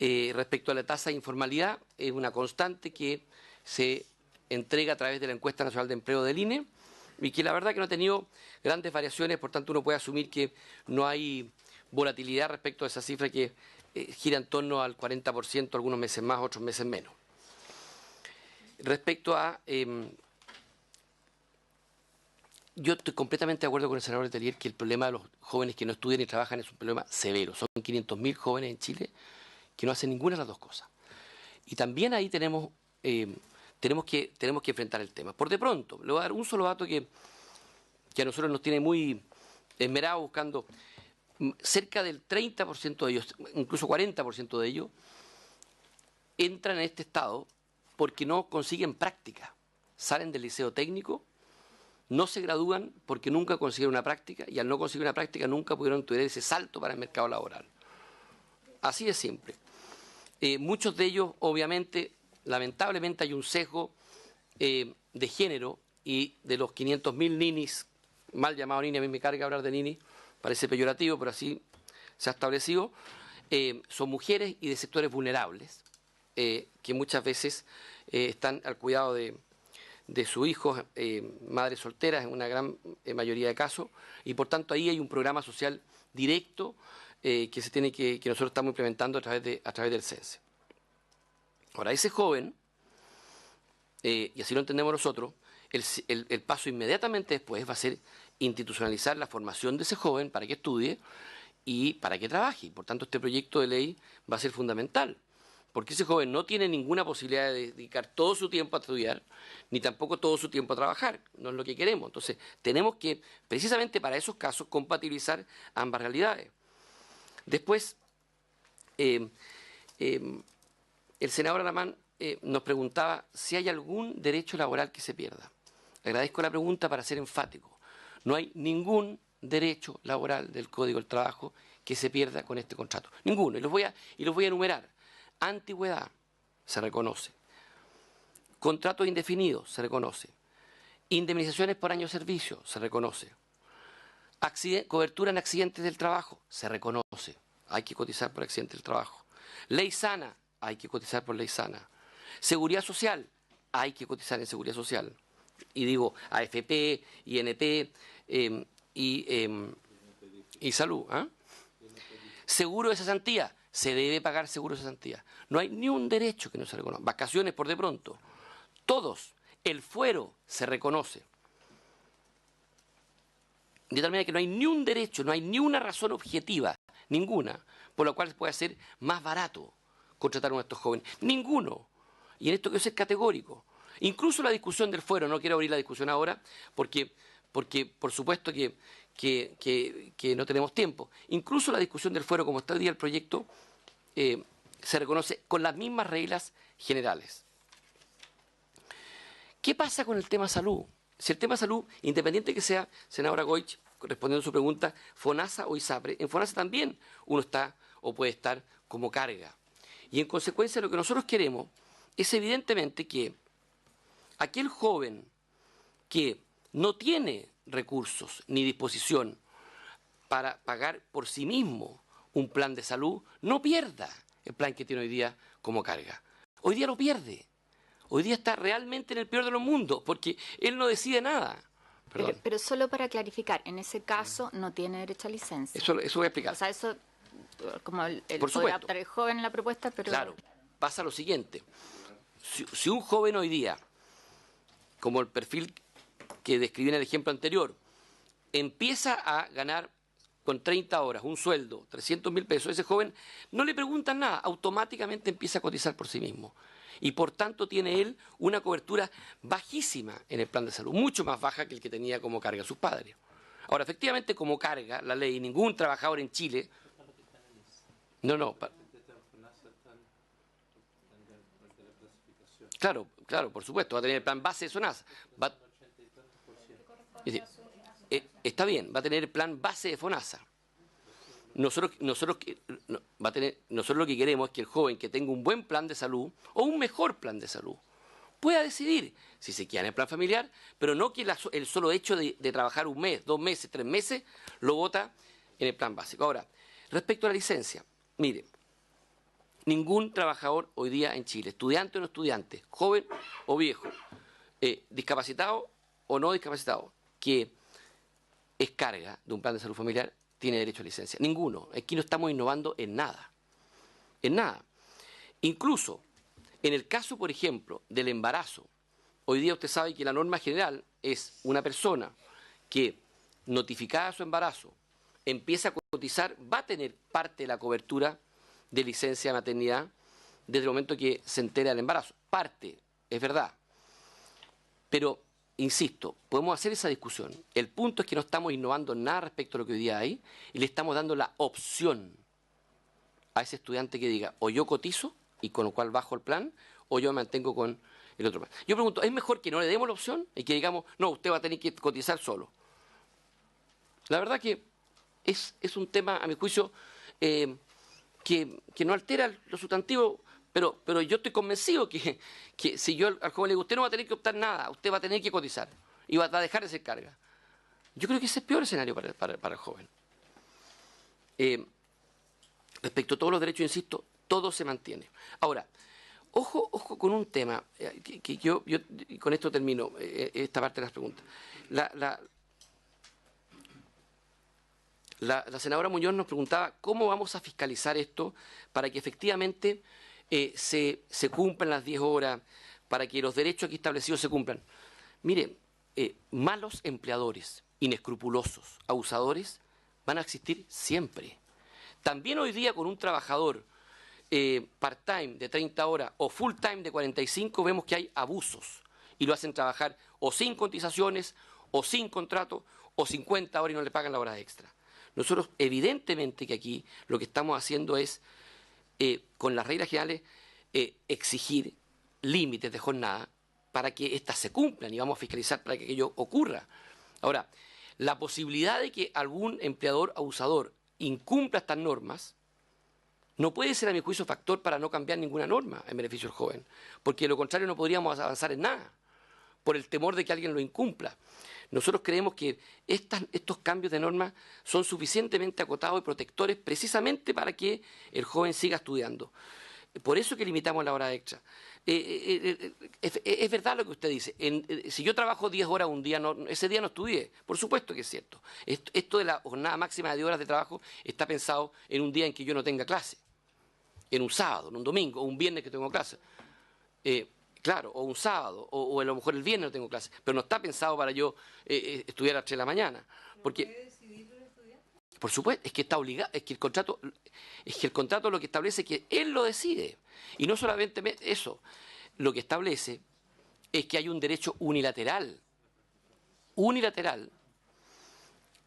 Respecto a la tasa de informalidad, es una constante que se entrega a través de la Encuesta Nacional de Empleo del INE y que la verdad que no ha tenido grandes variaciones, por tanto uno puede asumir que no hay volatilidad respecto a esa cifra que gira en torno al 40%, algunos meses más, otros meses menos. Respecto a... yo estoy completamente de acuerdo con el senador Letelier que el problema de los jóvenes que no estudian y trabajan es un problema severo. Son 500.000 jóvenes en Chile que no hacen ninguna de las dos cosas. Y también ahí tenemos que enfrentar el tema. Por de pronto, le voy a dar un solo dato que a nosotros nos tiene muy esmerados buscando. Cerca del 30% de ellos, incluso 40% de ellos, entran en este estado porque no consiguen práctica. Salen del liceo técnico, no se gradúan porque nunca consiguieron una práctica y al no conseguir una práctica nunca pudieron tener ese salto para el mercado laboral. Así de simple. Muchos de ellos, obviamente, lamentablemente hay un sesgo de género, y de los 500.000 ninis, mal llamado nini, a mí me carga hablar de nini, parece peyorativo, pero así se ha establecido, son mujeres y de sectores vulnerables, que muchas veces están al cuidado de sus hijos, madres solteras en una gran mayoría de casos, y por tanto ahí hay un programa social directo que nosotros estamos implementando a través del CENSE. Ahora, ese joven, y así lo entendemos nosotros, el paso inmediatamente después va a ser institucionalizar la formación de ese joven para que estudie y para que trabaje. Por tanto, este proyecto de ley va a ser fundamental, porque ese joven no tiene ninguna posibilidad de dedicar todo su tiempo a estudiar, ni tampoco todo su tiempo a trabajar. No es lo que queremos. Entonces, tenemos que, precisamente para esos casos, compatibilizar ambas realidades. Después, el senador Alamán nos preguntaba si hay algún derecho laboral que se pierda. Agradezco la pregunta para ser enfático. No hay ningún derecho laboral del Código del Trabajo que se pierda con este contrato. Ninguno. Y los voy a enumerar. Antigüedad, se reconoce. Contratos indefinidos, se reconoce. Indemnizaciones por año de servicio, se reconoce. Cobertura en accidentes del trabajo, se reconoce. Hay que cotizar por accidentes del trabajo. Ley sana, hay que cotizar por ley sana. Seguridad social, hay que cotizar en seguridad social. Y digo AFP, INP y salud. Seguro de cesantía, se debe pagar seguro de cesantía. No hay ni un derecho que no se reconozca. Vacaciones por de pronto. Todos. El fuero se reconoce. De tal manera que no hay ni un derecho, no hay ni una razón objetiva, ninguna, por la cual se pueda hacer más barato contratar a uno de estos jóvenes. Ninguno. Y en esto quiero ser categórico. Incluso la discusión del fuero, no quiero abrir la discusión ahora, porque por supuesto que no tenemos tiempo. Incluso la discusión del fuero, como está hoy día el proyecto, se reconoce con las mismas reglas generales. ¿Qué pasa con el tema salud? Si el tema salud, independiente que sea, senadora Goich, respondiendo a su pregunta, FONASA o ISAPRE, en FONASA también uno está o puede estar como carga. Y en consecuencia lo que nosotros queremos es evidentemente que aquel joven que no tiene recursos ni disposición para pagar por sí mismo un plan de salud, no pierda el plan que tiene hoy día como carga. Hoy día lo pierde. Hoy día está realmente en el peor de los mundos, porque él no decide nada. Pero solo para clarificar, en ese caso no tiene derecho a licencia. Eso voy a explicar. O sea, eso, como el Por podrá supuesto. optar el joven en la propuesta, pero... Claro, pasa lo siguiente. Si un joven hoy día, como el perfil que describí en el ejemplo anterior, empieza a ganar con 30 horas un sueldo, 300.000 pesos, ese joven no le preguntan nada, automáticamente empieza a cotizar por sí mismo. Y por tanto tiene él una cobertura bajísima en el plan de salud, mucho más baja que el que tenía como carga sus padres. Ahora, efectivamente, como carga la ley, ningún trabajador en Chile... Claro, por supuesto, va a tener el plan base de SONASA. Está bien, va a tener el plan base de FONASA. Nosotros lo que queremos es que el joven que tenga un buen plan de salud o un mejor plan de salud pueda decidir si se queda en el plan familiar, pero no que el solo hecho de trabajar un mes, 2 meses, 3 meses, lo vota en el plan básico. Ahora, respecto a la licencia, mire, ningún trabajador hoy día en Chile, estudiante o no estudiante, joven o viejo, discapacitado o no discapacitado, que es carga de un plan de salud familiar, tiene derecho a licencia. Ninguno. Aquí no estamos innovando en nada. En nada. Incluso, en el caso, por ejemplo, del embarazo, hoy día usted sabe que la norma general es una persona que, notificada su embarazo, empieza a cotizar, va a tener parte de la cobertura de licencia de maternidad desde el momento que se entera del embarazo. Parte, es verdad. Pero, insisto, podemos hacer esa discusión. El punto es que no estamos innovando nada respecto a lo que hoy día hay y le estamos dando la opción a ese estudiante que diga, o yo cotizo y con lo cual bajo el plan, o yo me mantengo con el otro plan. Yo pregunto, ¿es mejor que no le demos la opción y que digamos, no, usted va a tener que cotizar solo? La verdad que es un tema, a mi juicio, que no altera lo sustantivo, pero yo estoy convencido que si yo al joven le digo, usted no va a tener que optar nada, usted va a tener que cotizar y va a dejar de ser carga. Yo creo que ese es el peor escenario para el joven. Respecto a todos los derechos, insisto, todo se mantiene. Ahora, ojo con un tema, que yo y con esto termino esta parte de las preguntas. La senadora Muñoz nos preguntaba cómo vamos a fiscalizar esto para que efectivamente se cumplan las 10 horas, para que los derechos aquí establecidos se cumplan. Mire, malos empleadores, inescrupulosos, abusadores, van a existir siempre. También hoy día con un trabajador part-time de 30 horas o full-time de 45 vemos que hay abusos y lo hacen trabajar o sin cotizaciones o sin contrato o 50 horas y no le pagan la hora extra. Nosotros evidentemente que aquí lo que estamos haciendo es con las reglas generales exigir límites de jornada para que éstas se cumplan y vamos a fiscalizar para que aquello ocurra. Ahora, la posibilidad de que algún empleador abusador incumpla estas normas no puede ser, a mi juicio, factor para no cambiar ninguna norma en beneficio del joven, porque de lo contrario no podríamos avanzar en nada, por el temor de que alguien lo incumpla. Nosotros creemos que estos cambios de normas son suficientemente acotados y protectores precisamente para que el joven siga estudiando. Por eso que limitamos la hora extra. Es verdad lo que usted dice. Si yo trabajo 10 horas un día, ese día no estudié. Por supuesto que es cierto. Esto de la jornada máxima de 10 horas de trabajo está pensado en un día en que yo no tenga clase. En un sábado, en un domingo, o un viernes que tengo clase. Claro, o un sábado, o a lo mejor el viernes no tengo clase. Pero no está pensado para yo estudiar a las 3 de la mañana. Porque, por supuesto, es que está obligado, es que el contrato lo que establece es que él lo decide. Y no solamente eso, lo que establece es que hay un derecho unilateral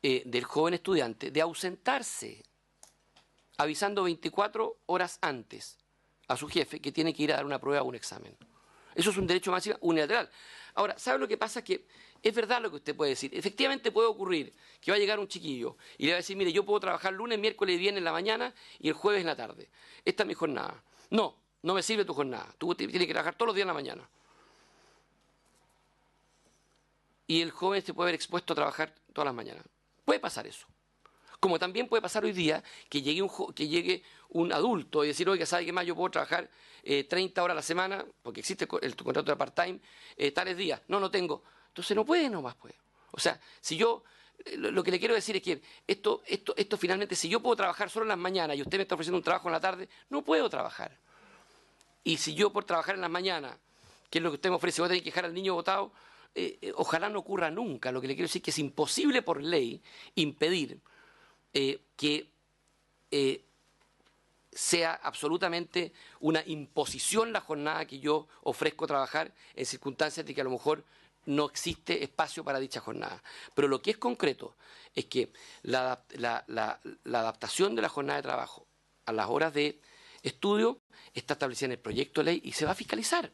del joven estudiante de ausentarse, avisando 24 horas antes a su jefe que tiene que ir a dar una prueba o un examen. Eso es un derecho máximo unilateral. Ahora, ¿sabe lo que pasa? Que es verdad lo que usted puede decir. Efectivamente puede ocurrir que va a llegar un chiquillo y le va a decir, mire, yo puedo trabajar lunes, miércoles y viernes en la mañana y el jueves en la tarde. Esta es mi jornada. No me sirve tu jornada. Tú tienes que trabajar todos los días en la mañana. Y el joven se puede ver expuesto a trabajar todas las mañanas. Puede pasar eso. Como también puede pasar hoy día que llegue un adulto y decir, oiga, ¿sabe qué más? Yo puedo trabajar 30 horas a la semana, porque existe el contrato de part-time, tales días. No tengo. Entonces no puede nomás, pues. O sea, si yo, lo que le quiero decir es que esto finalmente, si yo puedo trabajar solo en las mañanas y usted me está ofreciendo un trabajo en la tarde, no puedo trabajar. Y si yo por trabajar en las mañanas, que es lo que usted me ofrece, voy a tener que dejar al niño botado, ojalá no ocurra nunca. Lo que le quiero decir es que es imposible por ley impedir que sea absolutamente una imposición la jornada que yo ofrezco trabajar en circunstancias de que a lo mejor no existe espacio para dicha jornada. Pero lo que es concreto es que la adaptación de la jornada de trabajo a las horas de estudio está establecida en el proyecto de ley y se va a fiscalizar.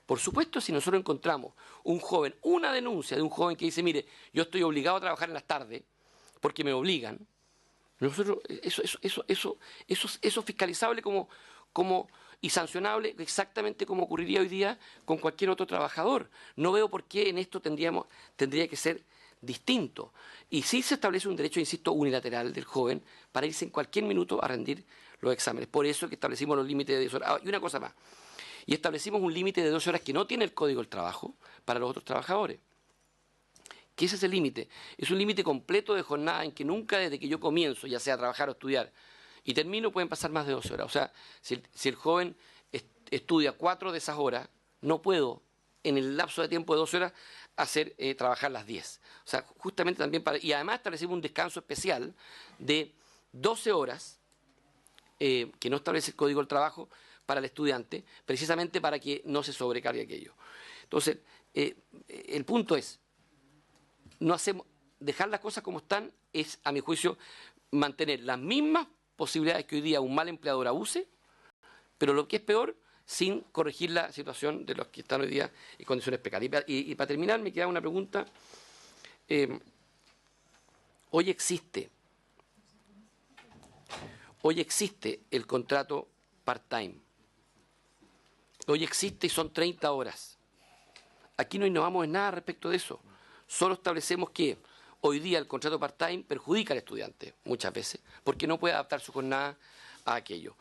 Por supuesto, si nosotros encontramos una denuncia de un joven que dice, mire, yo estoy obligado a trabajar en las tardes porque me obligan, nosotros, eso es fiscalizable y sancionable exactamente como ocurriría hoy día con cualquier otro trabajador. No veo por qué en esto tendría que ser distinto. Y sí se establece un derecho, insisto, unilateral del joven para irse en cualquier minuto a rendir los exámenes. Por eso es que establecimos los límites de 10 horas. Y una cosa más. Y establecimos un límite de 12 horas que no tiene el Código del Trabajo para los otros trabajadores. ¿Qué es ese límite? Es un límite completo de jornada en que nunca desde que yo comienzo, ya sea a trabajar o estudiar, y termino, pueden pasar más de 12 horas. O sea, si el joven estudia 4 de esas horas, no puedo, en el lapso de tiempo de 12 horas, hacer trabajar las 10. O sea, justamente también y además establecimos un descanso especial de 12 horas, que no establece el Código del Trabajo, para el estudiante, precisamente para que no se sobrecargue aquello. Entonces, el punto es, dejar las cosas como están es, a mi juicio, mantener las mismas posibilidades que hoy día un mal empleador abuse, pero lo que es peor, sin corregir la situación de los que están hoy día en condiciones precarias. Y para terminar, me queda una pregunta. Hoy existe Hoy existe el contrato part-time. Hoy existe y son 30 horas. Aquí no innovamos en nada respecto de eso. Solo establecemos que hoy día el contrato part-time perjudica al estudiante muchas veces, porque no puede adaptar su jornada a aquello.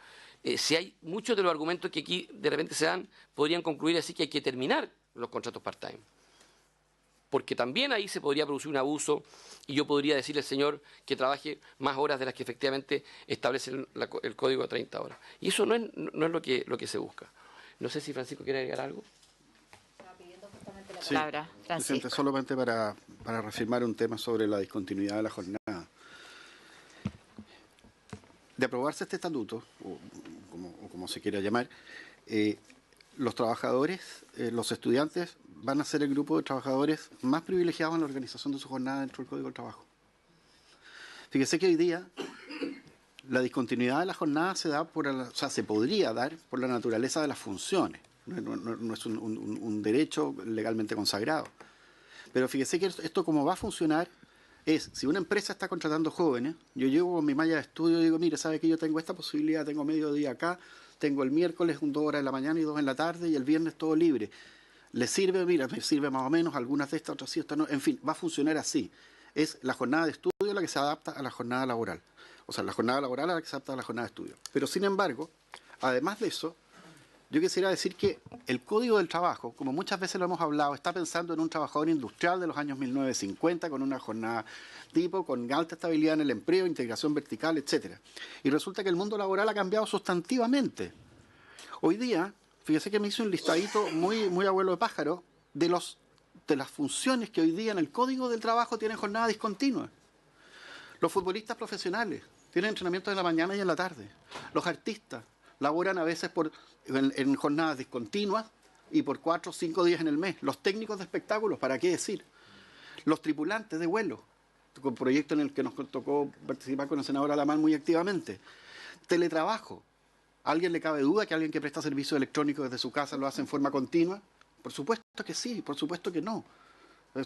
Si hay muchos de los argumentos que aquí de repente se dan, podrían concluir así que hay que terminar los contratos part-time. Porque también ahí se podría producir un abuso y yo podría decirle al señor que trabaje más horas de las que efectivamente establece el código de 30 horas. Y eso no es lo que se busca. No sé si Francisco quiere agregar algo. Sí, Palabra, Francisco. Presidente, solamente para reafirmar un tema sobre la discontinuidad de la jornada. De aprobarse este estatuto, o como se quiera llamar, los trabajadores, los estudiantes van a ser el grupo de trabajadores más privilegiados en la organización de su jornada dentro del Código del Trabajo. Fíjese que hoy día la discontinuidad de la jornada se podría dar por la naturaleza de las funciones. No es un derecho legalmente consagrado. Pero fíjese que esto como va a funcionar es, si una empresa está contratando jóvenes, yo llego con mi malla de estudio y digo, mire, ¿sabe que yo tengo esta posibilidad? Tengo mediodía acá, tengo el miércoles 2 horas en la mañana y 2 en la tarde y el viernes todo libre. ¿Le sirve? Mira, me sirve más o menos, algunas de estas, otras sí, otras no. En fin, va a funcionar así. Es la jornada de estudio la que se adapta a la jornada laboral. O sea, la jornada laboral a la que se adapta a la jornada de estudio. Pero sin embargo, además de eso, yo quisiera decir que el Código del Trabajo, como muchas veces lo hemos hablado, está pensando en un trabajador industrial de los años 1950 con una jornada tipo, con alta estabilidad en el empleo, integración vertical, etcétera. Y resulta que el mundo laboral ha cambiado sustantivamente. Hoy día, fíjese que me hizo un listadito muy abuelo de pájaro de las funciones que hoy día en el Código del Trabajo tienen jornada discontinua. Los futbolistas profesionales tienen entrenamiento en la mañana y en la tarde. Los artistas laboran a veces en jornadas discontinuas y por 4 o 5 días en el mes. Los técnicos de espectáculos, ¿para qué decir? Los tripulantes de vuelo, con proyecto en el que nos tocó participar con el senador Alamán muy activamente. Teletrabajo. ¿A alguien le cabe duda que alguien que presta servicio electrónico desde su casa lo hace en forma continua? Por supuesto que sí, por supuesto que no.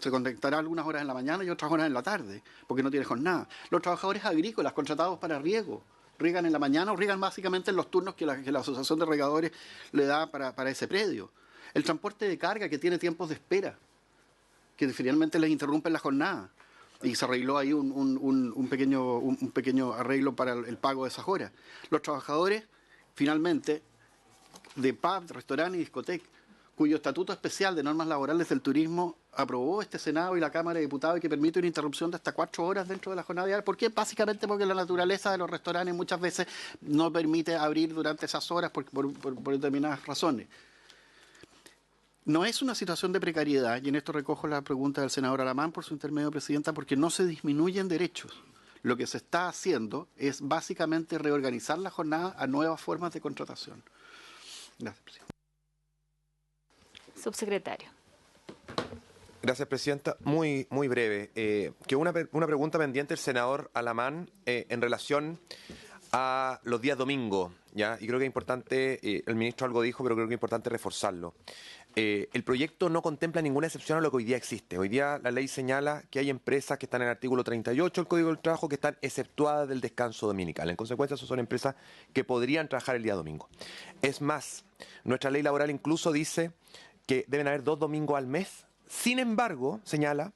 Se conectará algunas horas en la mañana y otras horas en la tarde, porque no tiene jornada. Los trabajadores agrícolas contratados para riego, riegan en la mañana o riegan básicamente en los turnos que la Asociación de Regadores le da para ese predio. El transporte de carga que tiene tiempos de espera, que finalmente les interrumpen la jornada. Y se arregló ahí un pequeño arreglo para el pago de esas horas. Los trabajadores, finalmente, de pub, restaurante y discoteca, cuyo estatuto especial de normas laborales del turismo aprobó este Senado y la Cámara de Diputados y que permite una interrupción de hasta 4 horas dentro de la jornada diaria. ¿Por qué? Básicamente porque la naturaleza de los restaurantes muchas veces no permite abrir durante esas horas por determinadas razones. No es una situación de precariedad, y en esto recojo la pregunta del senador Alamán por su intermedio, Presidenta, porque no se disminuyen derechos. Lo que se está haciendo es básicamente reorganizar la jornada a nuevas formas de contratación. Gracias, Presidenta. Subsecretario. Gracias, Presidenta. Muy breve. Que una pregunta pendiente del senador Alamán en relación a los días domingo, ¿ya? Y creo que es importante, el ministro algo dijo, pero creo que es importante reforzarlo. El proyecto no contempla ninguna excepción a lo que hoy día existe. Hoy día la ley señala que hay empresas que están en el artículo 38 del Código del Trabajo que están exceptuadas del descanso dominical. En consecuencia, esas son empresas que podrían trabajar el día domingo. Es más, nuestra ley laboral incluso dice que deben haber 2 domingos al mes. Sin embargo, señala,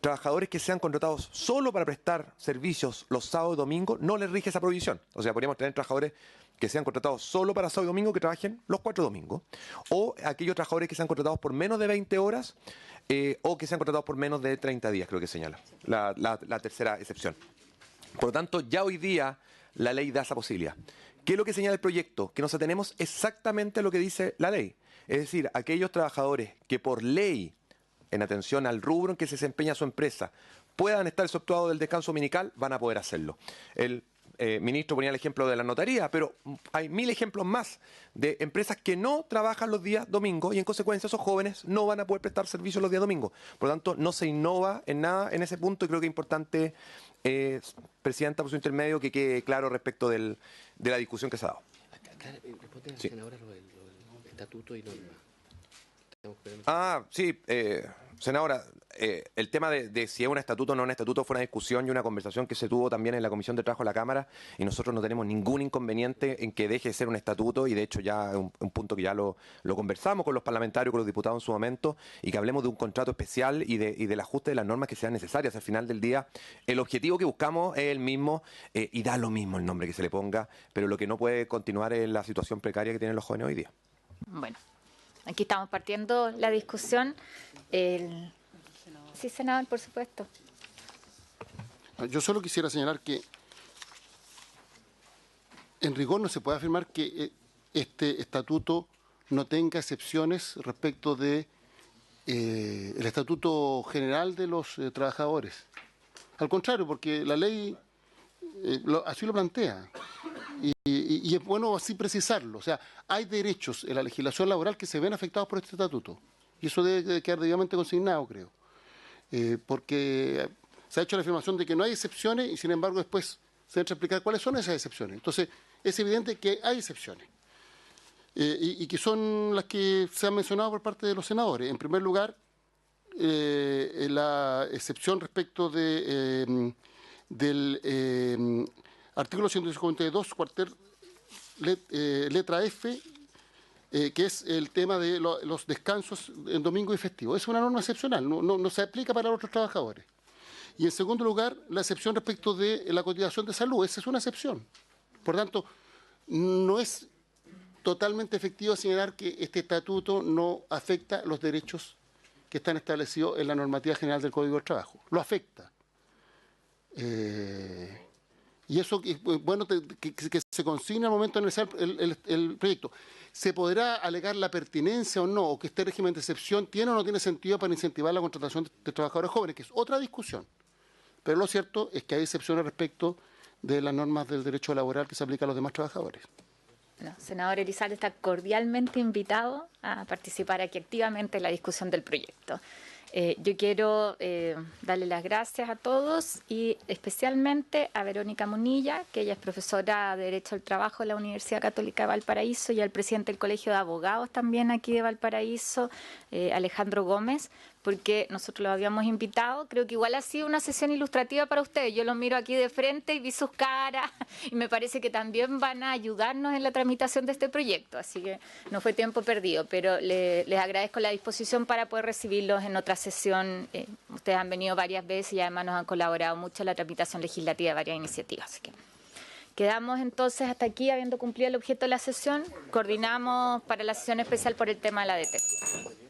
trabajadores que sean contratados solo para prestar servicios los sábados y domingos, no les rige esa prohibición. O sea, podríamos tener trabajadores que sean contratados solo para sábado y domingo que trabajen los 4 domingos. O aquellos trabajadores que sean contratados por menos de 20 horas o que sean contratados por menos de 30 días, creo que señala la tercera excepción. Por lo tanto, ya hoy día la ley da esa posibilidad. ¿Qué es lo que señala el proyecto? Que nos atenemos exactamente a lo que dice la ley. Es decir, aquellos trabajadores que por ley, en atención al rubro en que se desempeña su empresa, puedan estar exceptuados del descanso dominical, van a poder hacerlo. El ministro ponía el ejemplo de la notaría, pero hay 1000 ejemplos más de empresas que no trabajan los días domingos y en consecuencia esos jóvenes no van a poder prestar servicios los días domingos. Por lo tanto, no se innova en nada en ese punto y creo que es importante, Presidenta, por su intermedio, que quede claro respecto de la discusión que se ha dado. Sí. Ahora lo del estatuto y norma. Sí, senadora, el tema de si es un estatuto o no un estatuto fue una discusión y una conversación que se tuvo también en la Comisión de Trabajo de la Cámara, y nosotros no tenemos ningún inconveniente en que deje de ser un estatuto, y de hecho ya es un punto que ya lo conversamos con los parlamentarios, con los diputados en su momento, y que hablemos de un contrato especial y del ajuste de las normas que sean necesarias. Al final del día, el objetivo que buscamos es el mismo, y da lo mismo el nombre que se le ponga, pero lo que no puede continuar es la situación precaria que tienen los jóvenes hoy día. Bueno, aquí estamos partiendo la discusión. Sí, senador, por supuesto. Yo solo quisiera señalar que en rigor no se puede afirmar que este estatuto no tenga excepciones respecto de el estatuto general de los trabajadores. Al contrario, porque la ley así lo plantea. Y es bueno así precisarlo. O sea, hay derechos en la legislación laboral que se ven afectados por este estatuto. Y eso debe quedar debidamente consignado, creo. Porque se ha hecho la afirmación de que no hay excepciones y, sin embargo, después se entra a explicar cuáles son esas excepciones. Entonces, es evidente que hay excepciones. Y que son las que se han mencionado por parte de los senadores. En primer lugar, la excepción respecto del artículo 152, cuartel, letra F, que es el tema de los descansos en domingo y festivo. Es una norma excepcional, no se aplica para los otros trabajadores. Y en segundo lugar, la excepción respecto de la cotización de salud. Esa es una excepción. Por tanto, no es totalmente efectivo señalar que este estatuto no afecta los derechos que están establecidos en la normativa general del Código del Trabajo. Lo afecta. Y eso es bueno que se consigne al momento de analizar el proyecto. ¿Se podrá alegar la pertinencia o no, o que este régimen de excepción tiene o no tiene sentido para incentivar la contratación de trabajadores jóvenes? Que es otra discusión. Pero lo cierto es que hay excepciones respecto de las normas del derecho laboral que se aplica a los demás trabajadores. Bueno, senador Elizalde está cordialmente invitado a participar aquí activamente en la discusión del proyecto. Yo quiero darle las gracias a todos y especialmente a Verónica Munilla, que ella es profesora de Derecho al Trabajo de la Universidad Católica de Valparaíso, y al presidente del Colegio de Abogados también aquí de Valparaíso, Alejandro Gómez, porque nosotros lo habíamos invitado. Creo que igual ha sido una sesión ilustrativa para ustedes. Yo los miro aquí de frente y vi sus caras y me parece que también van a ayudarnos en la tramitación de este proyecto. Así que no fue tiempo perdido, pero les agradezco la disposición para poder recibirlos en otra sesión. Ustedes han venido varias veces y además nos han colaborado mucho en la tramitación legislativa de varias iniciativas. Así que quedamos entonces hasta aquí, habiendo cumplido el objeto de la sesión. Coordinamos para la sesión especial por el tema de la ADT.